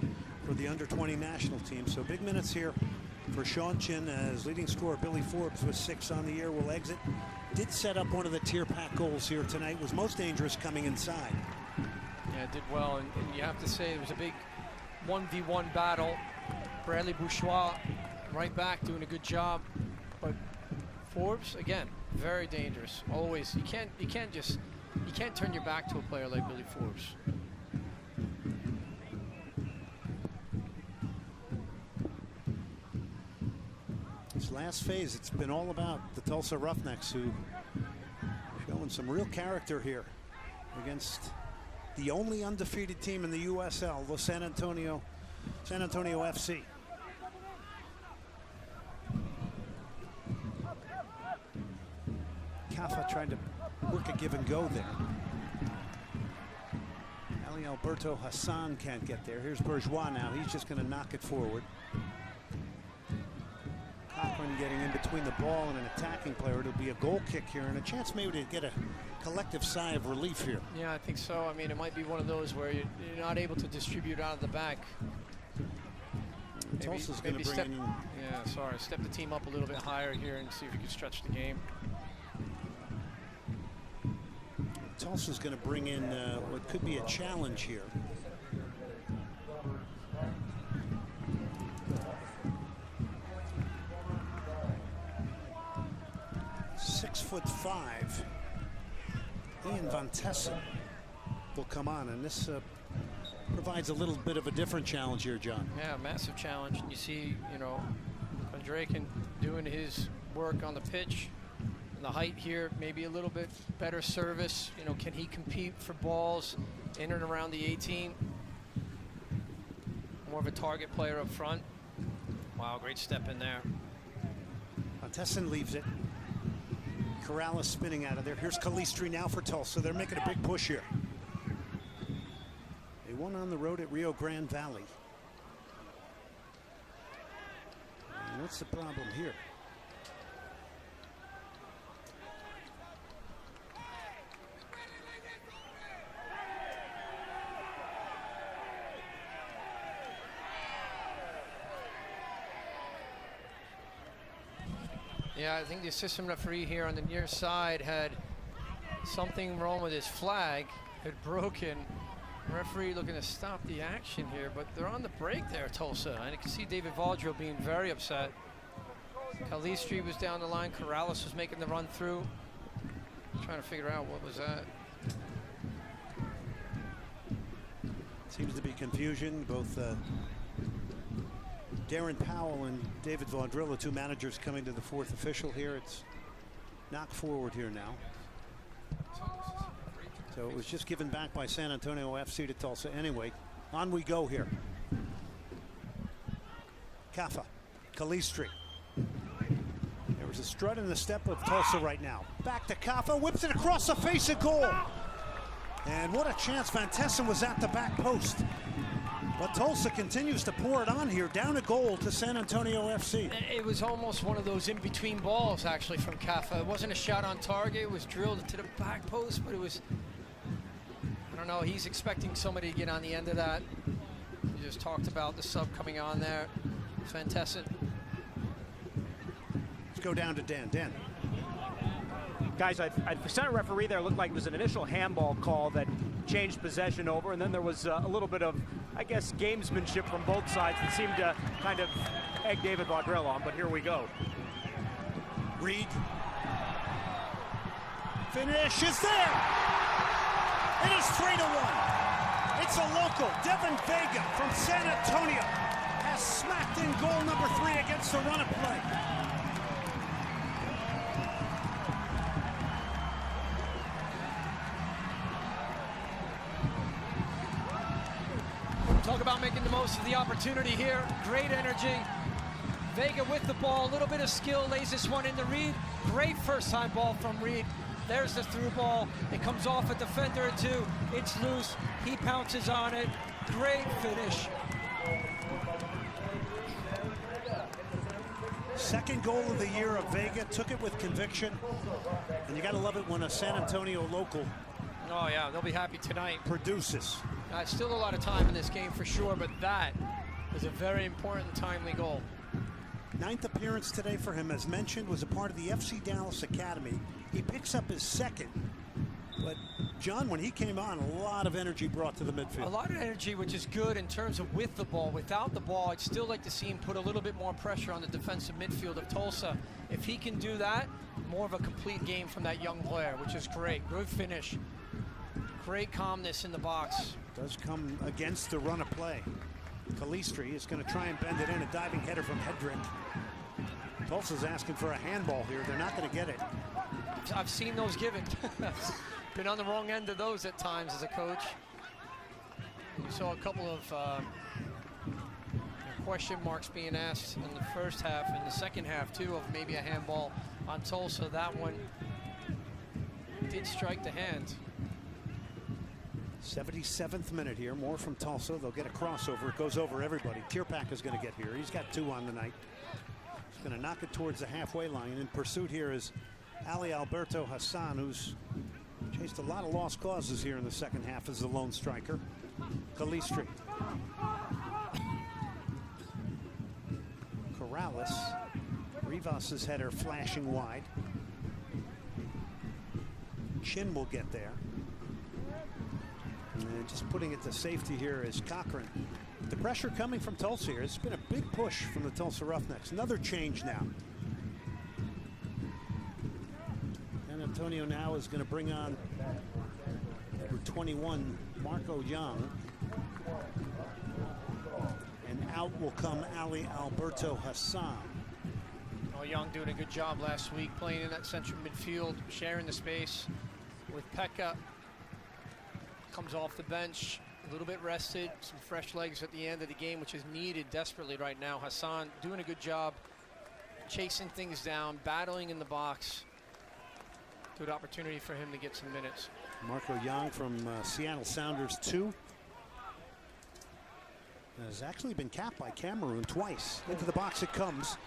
for the under-20 national team. So big minutes here for Sean Chin as leading scorer Billy Forbes with 6 on the year will exit. Did set up one of the tier pack goals here tonight. Was most dangerous coming inside. Yeah, did well, and you have to say it was a big 1v1 battle. Bradley Bourgeois right back doing a good job, but Forbes again very dangerous. Always, you can't turn your back to a player like Billy Forbes. This last phase, it's been all about the Tulsa Roughnecks, who showing some real character here against the only undefeated team in the USL, the San Antonio FC. Kafa tried to work a give and go there. Ali Alberto Hassan can't get there. Here's Bourgeois now. He's just going to knock it forward. Cochran getting in between the ball and an attacking player. It'll be a goal kick here and a chance maybe to get a collective sigh of relief here. Yeah, I think so. I mean, it might be one of those where you're not able to distribute out of the back. Tulsa's going to bring in. Yeah, sorry. Step the team up a little bit higher here and see if you can stretch the game. Tulsa's going to bring in what could be a challenge here. .6'5", Ian Van Tessen will come on, and this provides a little bit of a different challenge here, John. Yeah, massive challenge. And you see, you know, Kondrakin doing his work on the pitch. And the height here, maybe a little bit better service. You know, can he compete for balls in and around the 18? More of a target player up front. Wow, great step in there. Van Tessen leaves it. Corrales spinning out of there. Here's Calistri now for Tulsa. They're making a big push here. They won on the road at Rio Grande Valley. And what's the problem here? Yeah, I think the assistant referee here on the near side had something wrong with his flag. Had broken. Referee looking to stop the action here, but they're on the break there, Tulsa. And you can see David Vaudreuil being very upset. Calistri was down the line. Corrales was making the run through. Trying to figure out what was that. Seems to be confusion. Both Darren Powell and David Vaudreuil, the two managers, coming to the fourth official here. It's knock forward here now. So it was just given back by San Antonio FC to Tulsa anyway. On we go here. Kafa, Calistri. There was a strut in the step of Tulsa right now. Back to Kafa, whips it across the face of goal. And what a chance. Van Tessen was at the back post. But Tulsa continues to pour it on here, down a goal to San Antonio FC. It was almost one of those in-between balls, actually, from Kafa. It wasn't a shot on target. It was drilled into the back post, but it was, I don't know, he's expecting somebody to get on the end of that. You just talked about the sub coming on there. Van Tessen. Let's go down to Dan. Dan. Guys, I sent a referee there. It looked like it was an initial handball call that changed possession over, and then there was a little bit of, I guess, gamesmanship from both sides that seemed to kind of egg David Vaudreuil on, but here we go. Reed. Finish is there! It is 3-1. It's a local. Devin Vega from San Antonio has smacked in goal number 3 against the run of play. Talk about making the most of the opportunity here. Great energy. Vega with the ball, a little bit of skill, lays this one into Reed. Great first time ball from Reed. There's the through ball. It comes off a defender or two. It's loose. He pounces on it. Great finish. Second goal of the year of Vega. Took it with conviction. And you got to love it when a San Antonio local Oh, yeah, they'll be happy tonight. Produces. Still a lot of time in this game for sure, but that is a very important, timely goal. 9th appearance today for him, as mentioned, was a part of the FC Dallas Academy. He picks up his second. But, John, when he came on, a lot of energy brought to the midfield. A lot of energy, which is good in terms of with the ball. Without the ball, I'd still like to see him put a little bit more pressure on the defensive midfield of Tulsa. If he can do that, more of a complete game from that young player, which is great. Good finish. Great calmness in the box. Does come against the run of play. Calistri is going to try and bend it in. A diving header from Hedrick. Tulsa's asking for a handball here. They're not going to get it. I've seen those given. Been on the wrong end of those at times as a coach. We saw a couple of question marks being asked in the first half, and the second half too, of maybe a handball on Tulsa. That one did strike the hand. 77th minute here. More from Tulsa. They'll get a crossover. It goes over everybody. Tierpak is going to get here. He's got 2 on the night. Going to knock it towards the halfway line. In pursuit here is Ali Alberto Hassan, who's chased a lot of lost causes here in the second half as the lone striker. Calistri. Corrales. Rivas's header flashing wide. Chin will get there. And just putting it to safety here is Cochran. The pressure coming from Tulsa here. It's been a big push from the Tulsa Roughnecks. Another change now. San Antonio now is going to bring on number 21, Marco Young. And out will come Ali Alberto Hassan. Oh, Young doing a good job last week, playing in that central midfield, sharing the space with Pekka. Comes off the bench, a little bit rested, some fresh legs at the end of the game, which is needed desperately right now. Hassan doing a good job, chasing things down, battling in the box. Good opportunity for him to get some minutes. Marco Young from Seattle Sounders 2. Has actually been capped by Cameroon twice. Into the box it comes.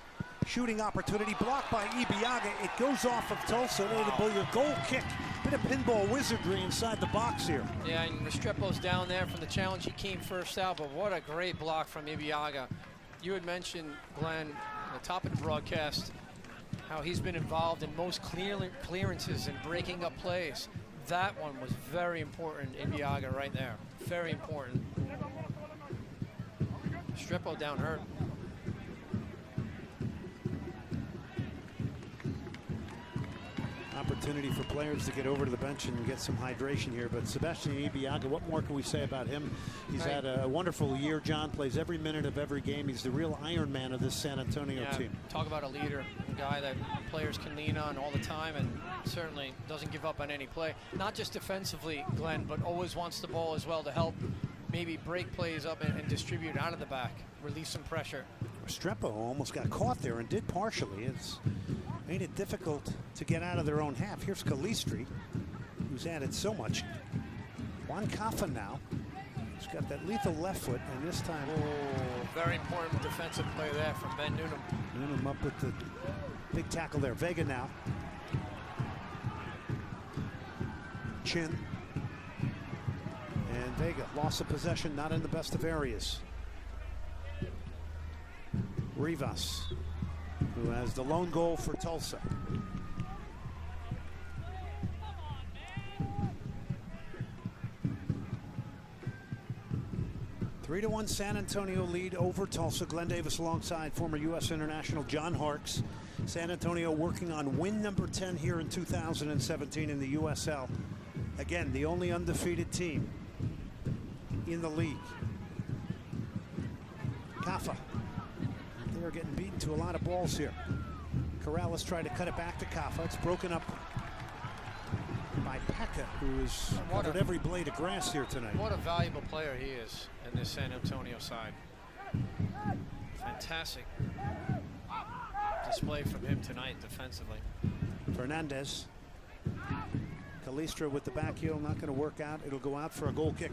Shooting opportunity blocked by Ibiaga. It goes off of Tulsa. It'll be a goal kick. Bit of pinball wizardry inside the box here. Yeah, and Restrepo's down there from the challenge. He came first out, but what a great block from Ibiaga. You had mentioned, Glenn, at the top of the broadcast, how he's been involved in most clearances and breaking up plays. That one was very important, Ibiaga right there. Very important. Restrepo down hurt. Opportunity for players to get over to the bench and get some hydration here. But Sebastian Ibiaga, what more can we say about him? He's had a wonderful year. John plays every minute of every game. He's the real Iron Man of this San Antonio team. Talk about a leader, a guy that players can lean on all the time, and certainly doesn't give up on any play. Not just defensively, Glenn, but always wants the ball as well to help maybe break plays up and distribute out of the back, release some pressure. Restrepo almost got caught there and did partially. It's made it difficult to get out of their own half. Here's Calistri, who's added so much. Juan Cafa now. He's got that lethal left foot, and this time... Oh, very important defensive play there from Ben Noonan. Noonan up with the big tackle there. Vega now. Chin. And Vega, loss of possession, not in the best of areas. Rivas, who has the lone goal for Tulsa. Three to 1 San Antonio lead over Tulsa. Glenn Davis alongside former U.S. international John Harkes. San Antonio working on win number 10 here in 2017 in the USL. Again, the only undefeated team in the league. Cafa. They're getting beaten to a lot of balls here. Corrales tried to cut it back to Cafa. It's broken up by Pekka, who has covered every blade of grass here tonight. What a valuable player he is in this San Antonio side. Fantastic display from him tonight defensively. Fernandez. Calistra with the back heel, not going to work out. It'll go out for a goal kick.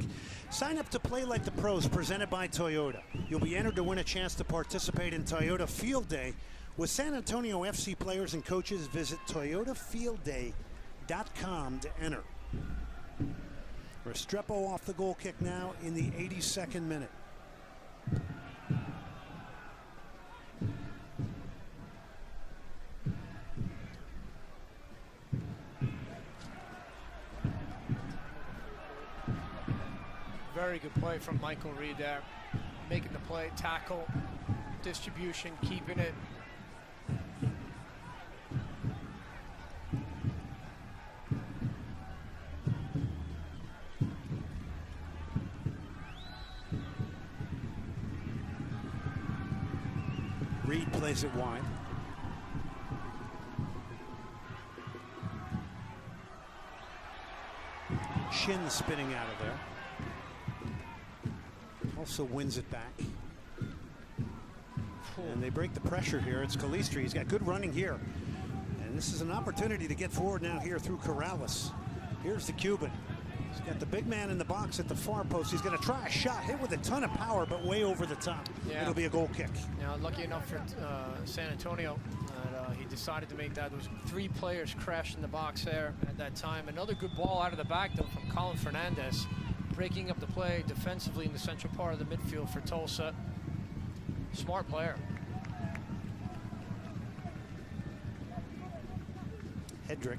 Sign up to Play Like the Pros, presented by Toyota. You'll be entered to win a chance to participate in Toyota Field Day. With San Antonio FC players and coaches, visit ToyotaFieldDay.com to enter. Restrepo off the goal kick now in the 82nd minute. Very good play from Michael Reed there. Making the play, tackle, distribution, keeping it. Reed plays it wide. Shin spinning out of there. Also wins it back. And they break the pressure here. It's Calistri. He's got good running here. And this is an opportunity to get forward now here through Corrales. Here's the Cuban. He's got the big man in the box at the far post. He's going to try a shot, hit with a ton of power, but way over the top. Yeah. It'll be a goal kick. Now, lucky enough for San Antonio, he decided to make that. There was 3 players crashed in the box there at that time. Another good ball out of the back, though, from Collin Fernandez, breaking up the play defensively in the central part of the midfield for Tulsa. Smart player. Hedrick.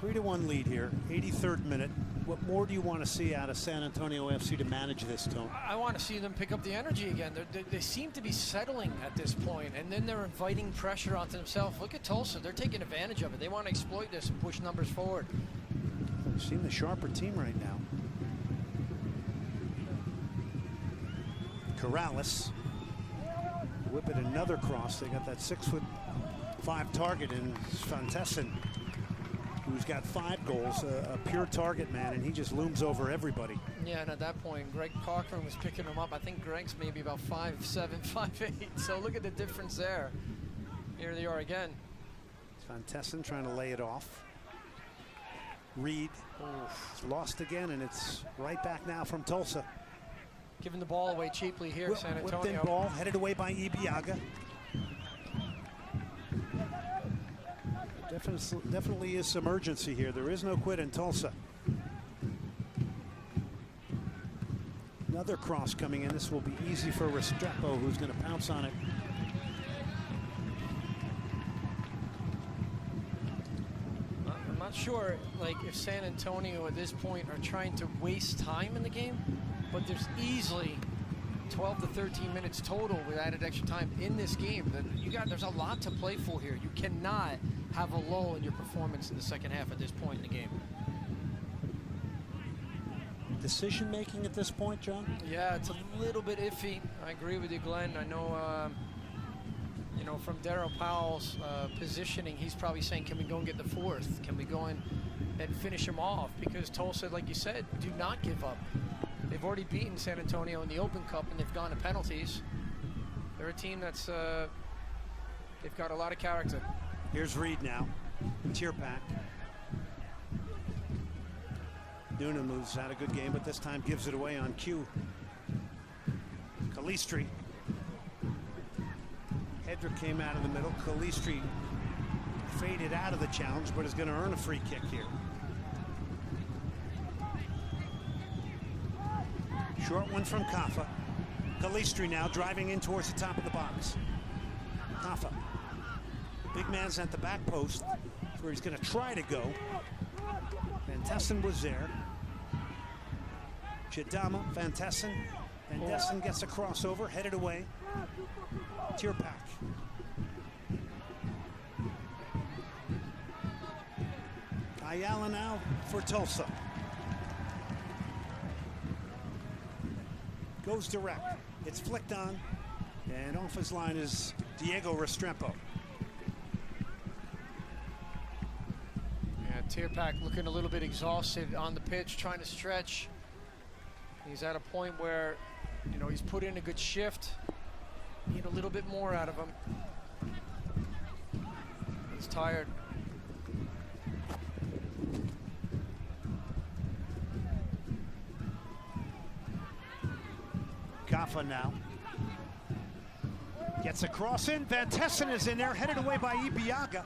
3-1 lead here, 83rd minute. What more do you want to see out of San Antonio FC to manage this, Tone? I want to see them pick up the energy again. They seem to be settling at this point, and then they're inviting pressure onto themselves. Look at Tulsa. They're taking advantage of it. They want to exploit this and push numbers forward. We've seen the sharper team right now. Corrales. Whip it another cross. They got that 6'5" target in Fantessen, who's got 5 goals, a pure target man, and he just looms over everybody. Yeah, and at that point, Greg Cochran was picking him up. I think Greg's maybe about 5'7", 5'8". So look at the difference there. Here they are again. Fantessen trying to lay it off. Reed lost again, and it's right back now from Tulsa. Giving the ball away cheaply here, San Antonio. Whipped in ball, headed away by Ibiaga. Definitely is some urgency here. There is no quit in Tulsa. Another cross coming in. This will be easy for Restrepo, who's going to pounce on it. I'm not sure, like, if San Antonio at this point are trying to waste time in the game, but there's easily 12 to 13 minutes total with added extra time in this game. There's a lot to play for here. You cannot have a lull in your performance in the second half at this point in the game. Decision making at this point, John? Yeah, it's a little bit iffy. I agree with you, Glenn. I know, you know, from Darryl Powell's positioning, he's probably saying, can we go and get the 4th? Can we go in and finish him off? Because Tulsa, like you said, do not give up. They've already beaten San Antonio in the Open Cup, and they've gone to penalties. They're a team that's, they've got a lot of character. Here's Reed now. Tierpak. Noonan moves, had a good game, but this time gives it away on cue. Calistri. Hedrick came out of the middle. Calistri faded out of the challenge, but is going to earn a free kick here. Short one from Kaffa. Calistri now driving in towards the top of the box. Kaffa. Big man's at the back post. That's where he's going to try to go. Fantessen was there. Chidama, Fantessen. Fantessen gets a crossover, headed away. Tierpak. Ayala now for Tulsa. Goes direct. It's flicked on. And off his line is Diego Restrepo. Yeah, Tierpak looking a little bit exhausted on the pitch, trying to stretch. He's at a point where, you know, he's put in a good shift. Need a little bit more out of him. He's tired. Kaffa now. Gets a cross in. Fantessen is in there, headed away by Ibiaga.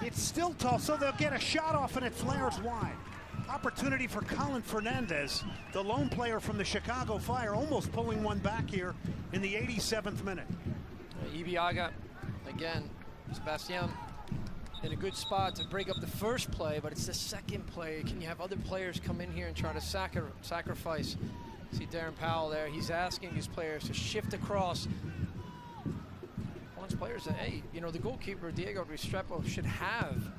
It's still Tulsa. They'll get a shot off, and it flares wide. Opportunity for Collin Fernandez, the lone player from the Chicago Fire, almost pulling one back here in the 87th minute. Ibiaga, again, Sebastian in a good spot to break up the first play, but it's the second play. Can you have other players come in here and try to sacrifice? See Darren Powell there. He's asking his players to shift across. Wants players that, hey, you know, the goalkeeper, Diego Restrepo, should have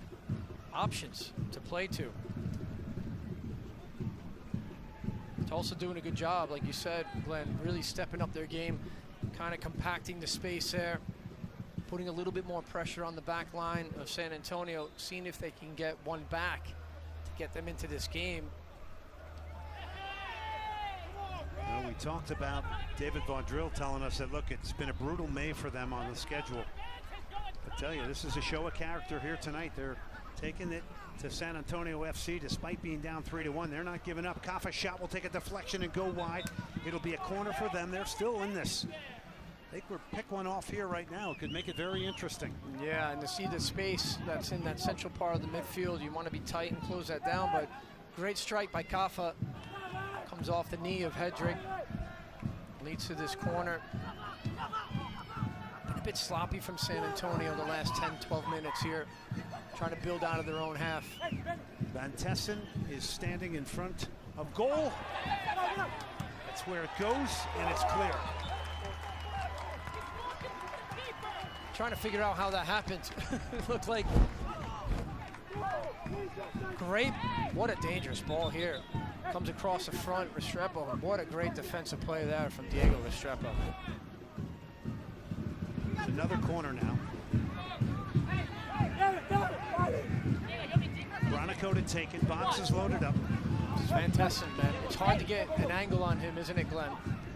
options to play to. Tulsa doing a good job, like you said, Glenn, really stepping up their game, kind of compacting the space there, putting a little bit more pressure on the back line of San Antonio, seeing if they can get one back to get them into this game. Well, we talked about David Vaudreuil telling us that, look, it's been a brutal May for them on the schedule. I tell you, this is a show of character here tonight. They're taking it to San Antonio FC despite being down 3-1. They're not giving up. Kaffa's shot will take a deflection and go wide. It'll be a corner for them. They're still in this. They could pick one off here right now. Could make it very interesting. Yeah, and to see the space that's in that central part of the midfield, you want to be tight and close that down, but great strike by Kaffa. Comes off the knee of Hedrick. Leads to this corner. Been a bit sloppy from San Antonio the last 10, 12 minutes here. Trying to build out of their own half. Van Tessen is standing in front of goal. That's where it goes, and it's clear. Trying to figure out how that happened. It looked like great. What a dangerous ball here. Comes across the front, Restrepo. What a great defensive play there from Diego Restrepo. Another corner now. Bronico to take it. Box is loaded up. It's Van Tessen, man. It's hard to get an angle on him, isn't it, Glenn?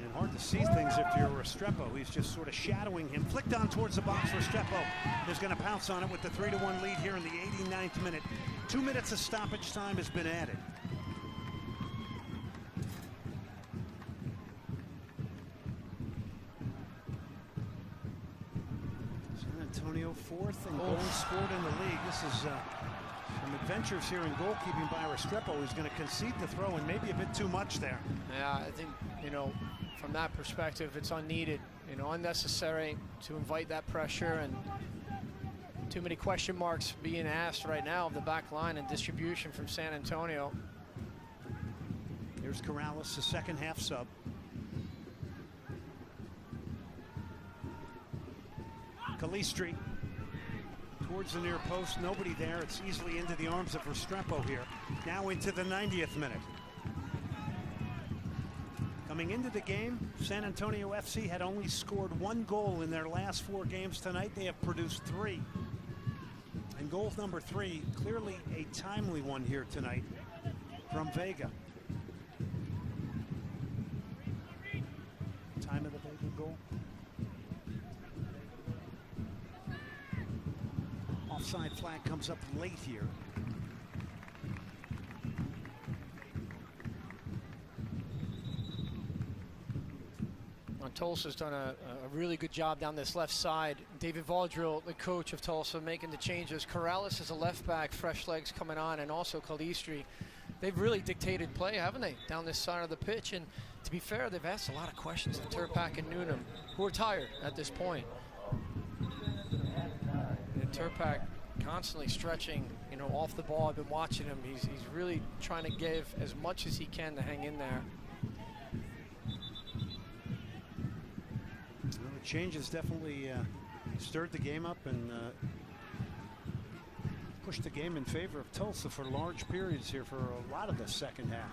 And hard to see things if you're Restrepo. He's just sort of shadowing him. Flicked on towards the box. Restrepo is going to pounce on it with the 3-1 lead here in the 89th minute. 2 minutes of stoppage time has been added. San Antonio fourth and goals scored in the league. This is some adventures here in goalkeeping by Restrepo. He's going to concede the throw and maybe a bit too much there. Yeah, I think, you know, from that perspective, it's unneeded, you know, unnecessary to invite that pressure, and too many question marks being asked right now of the back line and distribution from San Antonio. Here's Corrales, the second half sub. Calistri towards the near post, nobody there. It's easily into the arms of Restrepo here. Now into the 90th minute. Coming into the game, San Antonio FC had only scored 1 goal in their last 4 games. Tonight they have produced 3. And goal number 3, clearly a timely one here tonight from Vega. Time of the Vega goal. Offside flag comes up late here. Tulsa's done a really good job down this left side. David Vaudril, the coach of Tulsa, making the changes. Corrales is a left back, fresh legs coming on, and also Calistri. They've really dictated play, haven't they, down this side of the pitch? And to be fair, they've asked a lot of questions of Turpak and Noonan, who are tired at this point. And Turpak constantly stretching, you know, off the ball. I've been watching him. He's really trying to give as much as he can to hang in there. Well, the changes definitely stirred the game up and pushed the game in favor of Tulsa for large periods here for a lot of the second half.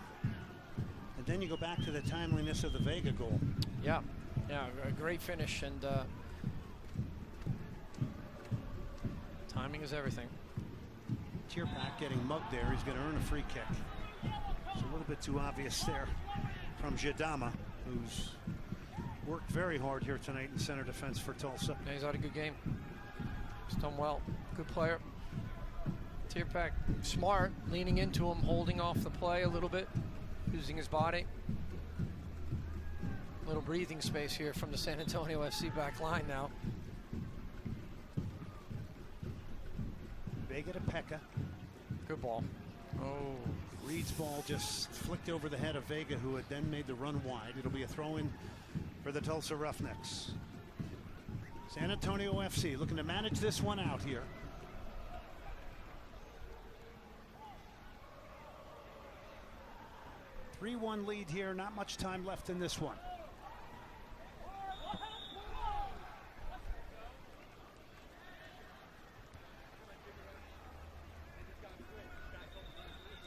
And then you go back to the timeliness of the Vega goal. Yeah, a great finish, and timing is everything. Tierpak getting mugged there. He's going to earn a free kick. It's a little bit too obvious there from Jadama, who's worked very hard here tonight in center defense for Tulsa. Yeah, he's had a good game. He's done well. Good player. Tierpak smart, leaning into him, holding off the play a little bit, using his body. Little breathing space here from the San Antonio FC back line now. Vega to Pekka. Good ball. Oh. Reed's ball just flicked over the head of Vega, who had then made the run wide. It'll be a throw-in for the Tulsa Roughnecks. San Antonio FC looking to manage this one out here. A 3-1 lead here, not much time left in this one.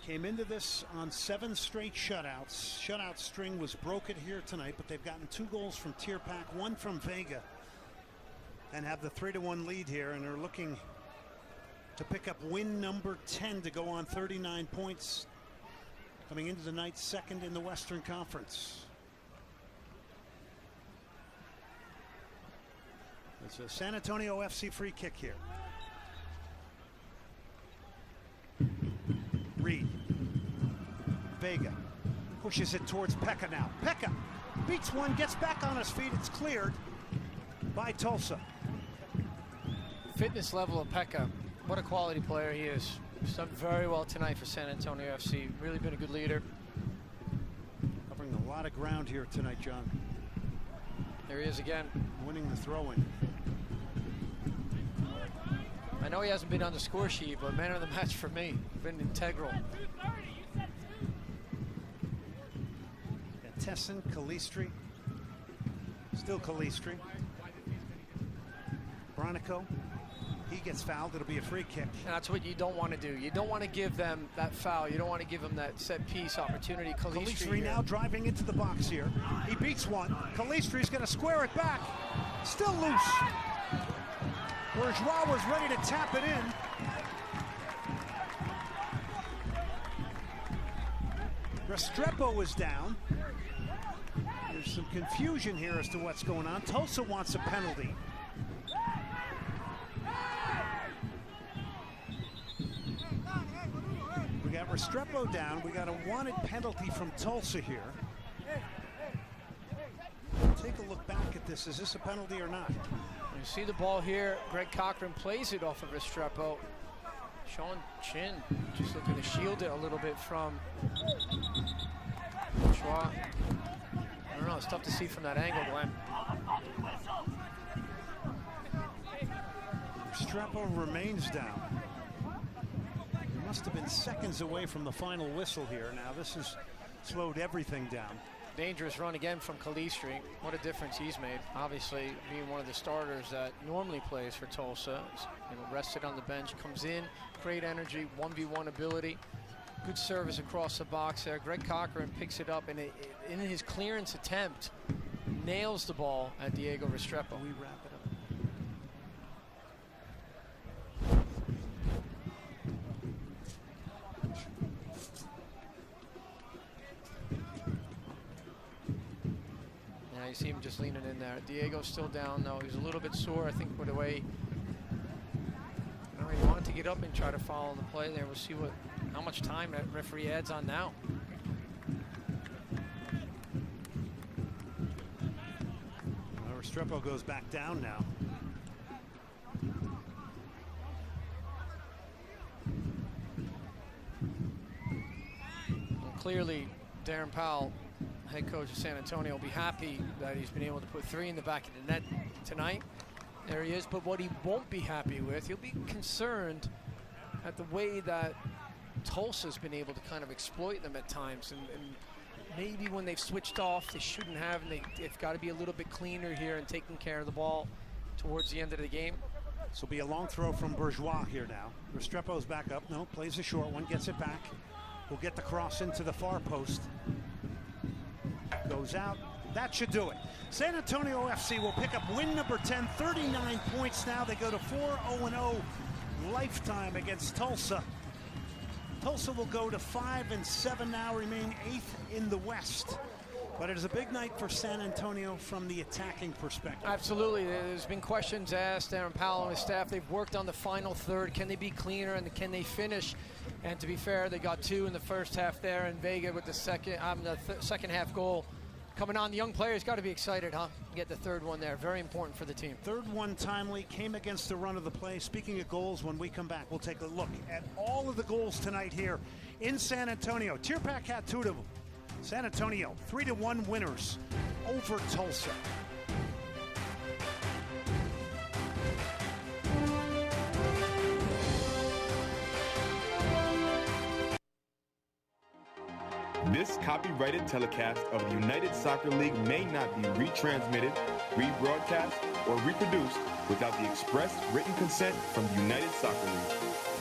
Came into this on 7 straight shutouts. Shutout string was broken here tonight, but they've gotten 2 goals from Tierpak, 1 from Vega, and have the 3-1 lead here, and are looking to pick up win number 10 to go on 39 points, coming into the night second in the Western Conference. It's a San Antonio FC free kick here. Reed. Vega pushes it towards Pekka now. Pekka beats one, gets back on his feet. It's cleared by Tulsa. Fitness level of Pekka. What a quality player he is. He's done very well tonight for San Antonio FC. Really been a good leader. Covering a lot of ground here tonight, John. There he is again. Winning the throw-in. I know he hasn't been on the score sheet, but man of the match for me. Been integral. Tessin, Calistri. Still Calistri. Bronico. He gets fouled. It'll be a free kick. And that's what you don't want to do. You don't want to give them that foul. You don't want to give them that set piece opportunity. Calistri now driving into the box here. He beats one. Calistri's going to square it back. Still loose. Bourgeois was ready to tap it in. Restrepo is down. There's some confusion here as to what's going on. Tulsa wants a penalty. We got Restrepo down. We got a wanted penalty from Tulsa here. Take a look back at this. Is this a penalty or not? You see the ball here. Greg Cochran plays it off of Restrepo. Sean Chin just looking to shield it a little bit from Schwa. I don't know, it's tough to see from that angle, Glenn. Restrepo remains down. He must have been seconds away from the final whistle here. Now this has slowed everything down. Dangerous run again from Calistri. What a difference he's made. Obviously, being one of the starters that normally plays for Tulsa, rested on the bench, comes in, great energy, 1v1 ability, good service across the box there. Greg Cochran picks it up and in his clearance attempt, nails the ball at Diego Restrepo. We wrap it up. You see him just leaning in there. Diego's still down though. He's a little bit sore, I think, with the way he wanted to get up and try to follow the play there. We'll see how much time that referee adds on now. Well, Restrepo goes back down now. Well, clearly, Darren Powell, head coach of San Antonio, will be happy that he's been able to put 3 in the back of the net tonight. There he is, but what he won't be happy with, he'll be concerned at the way that Tulsa's been able to kind of exploit them at times, and maybe when they've switched off, they shouldn't have, and they've got to be a little bit cleaner here and taking care of the ball towards the end of the game. This will be a long throw from Bourgeois here now. Restrepo's back up. No, plays a short one, gets it back. Will get the cross into the far post. Goes out. That should do it. San Antonio FC will pick up win number 10, 39 points now. They go to 4-0-0 lifetime against Tulsa. Tulsa will go to 5-7 now, remain 8th in the West. But it is a big night for San Antonio from the attacking perspective. Absolutely. There's been questions asked. Darren Powell and his staff, they've worked on the final third. Can they be cleaner and can they finish? And to be fair, they got 2 in the first half there, and Vega with the second half goal coming on. The young players got to be excited, huh? Get the third one there. Very important for the team. Third one timely, came against the run of the play. Speaking of goals, when we come back, we'll take a look at all of the goals tonight here in San Antonio. Tirpak Hatudu. San Antonio, 3-1 winners over Tulsa. This copyrighted telecast of the United Soccer League may not be retransmitted, rebroadcast, or reproduced without the express written consent from the United Soccer League.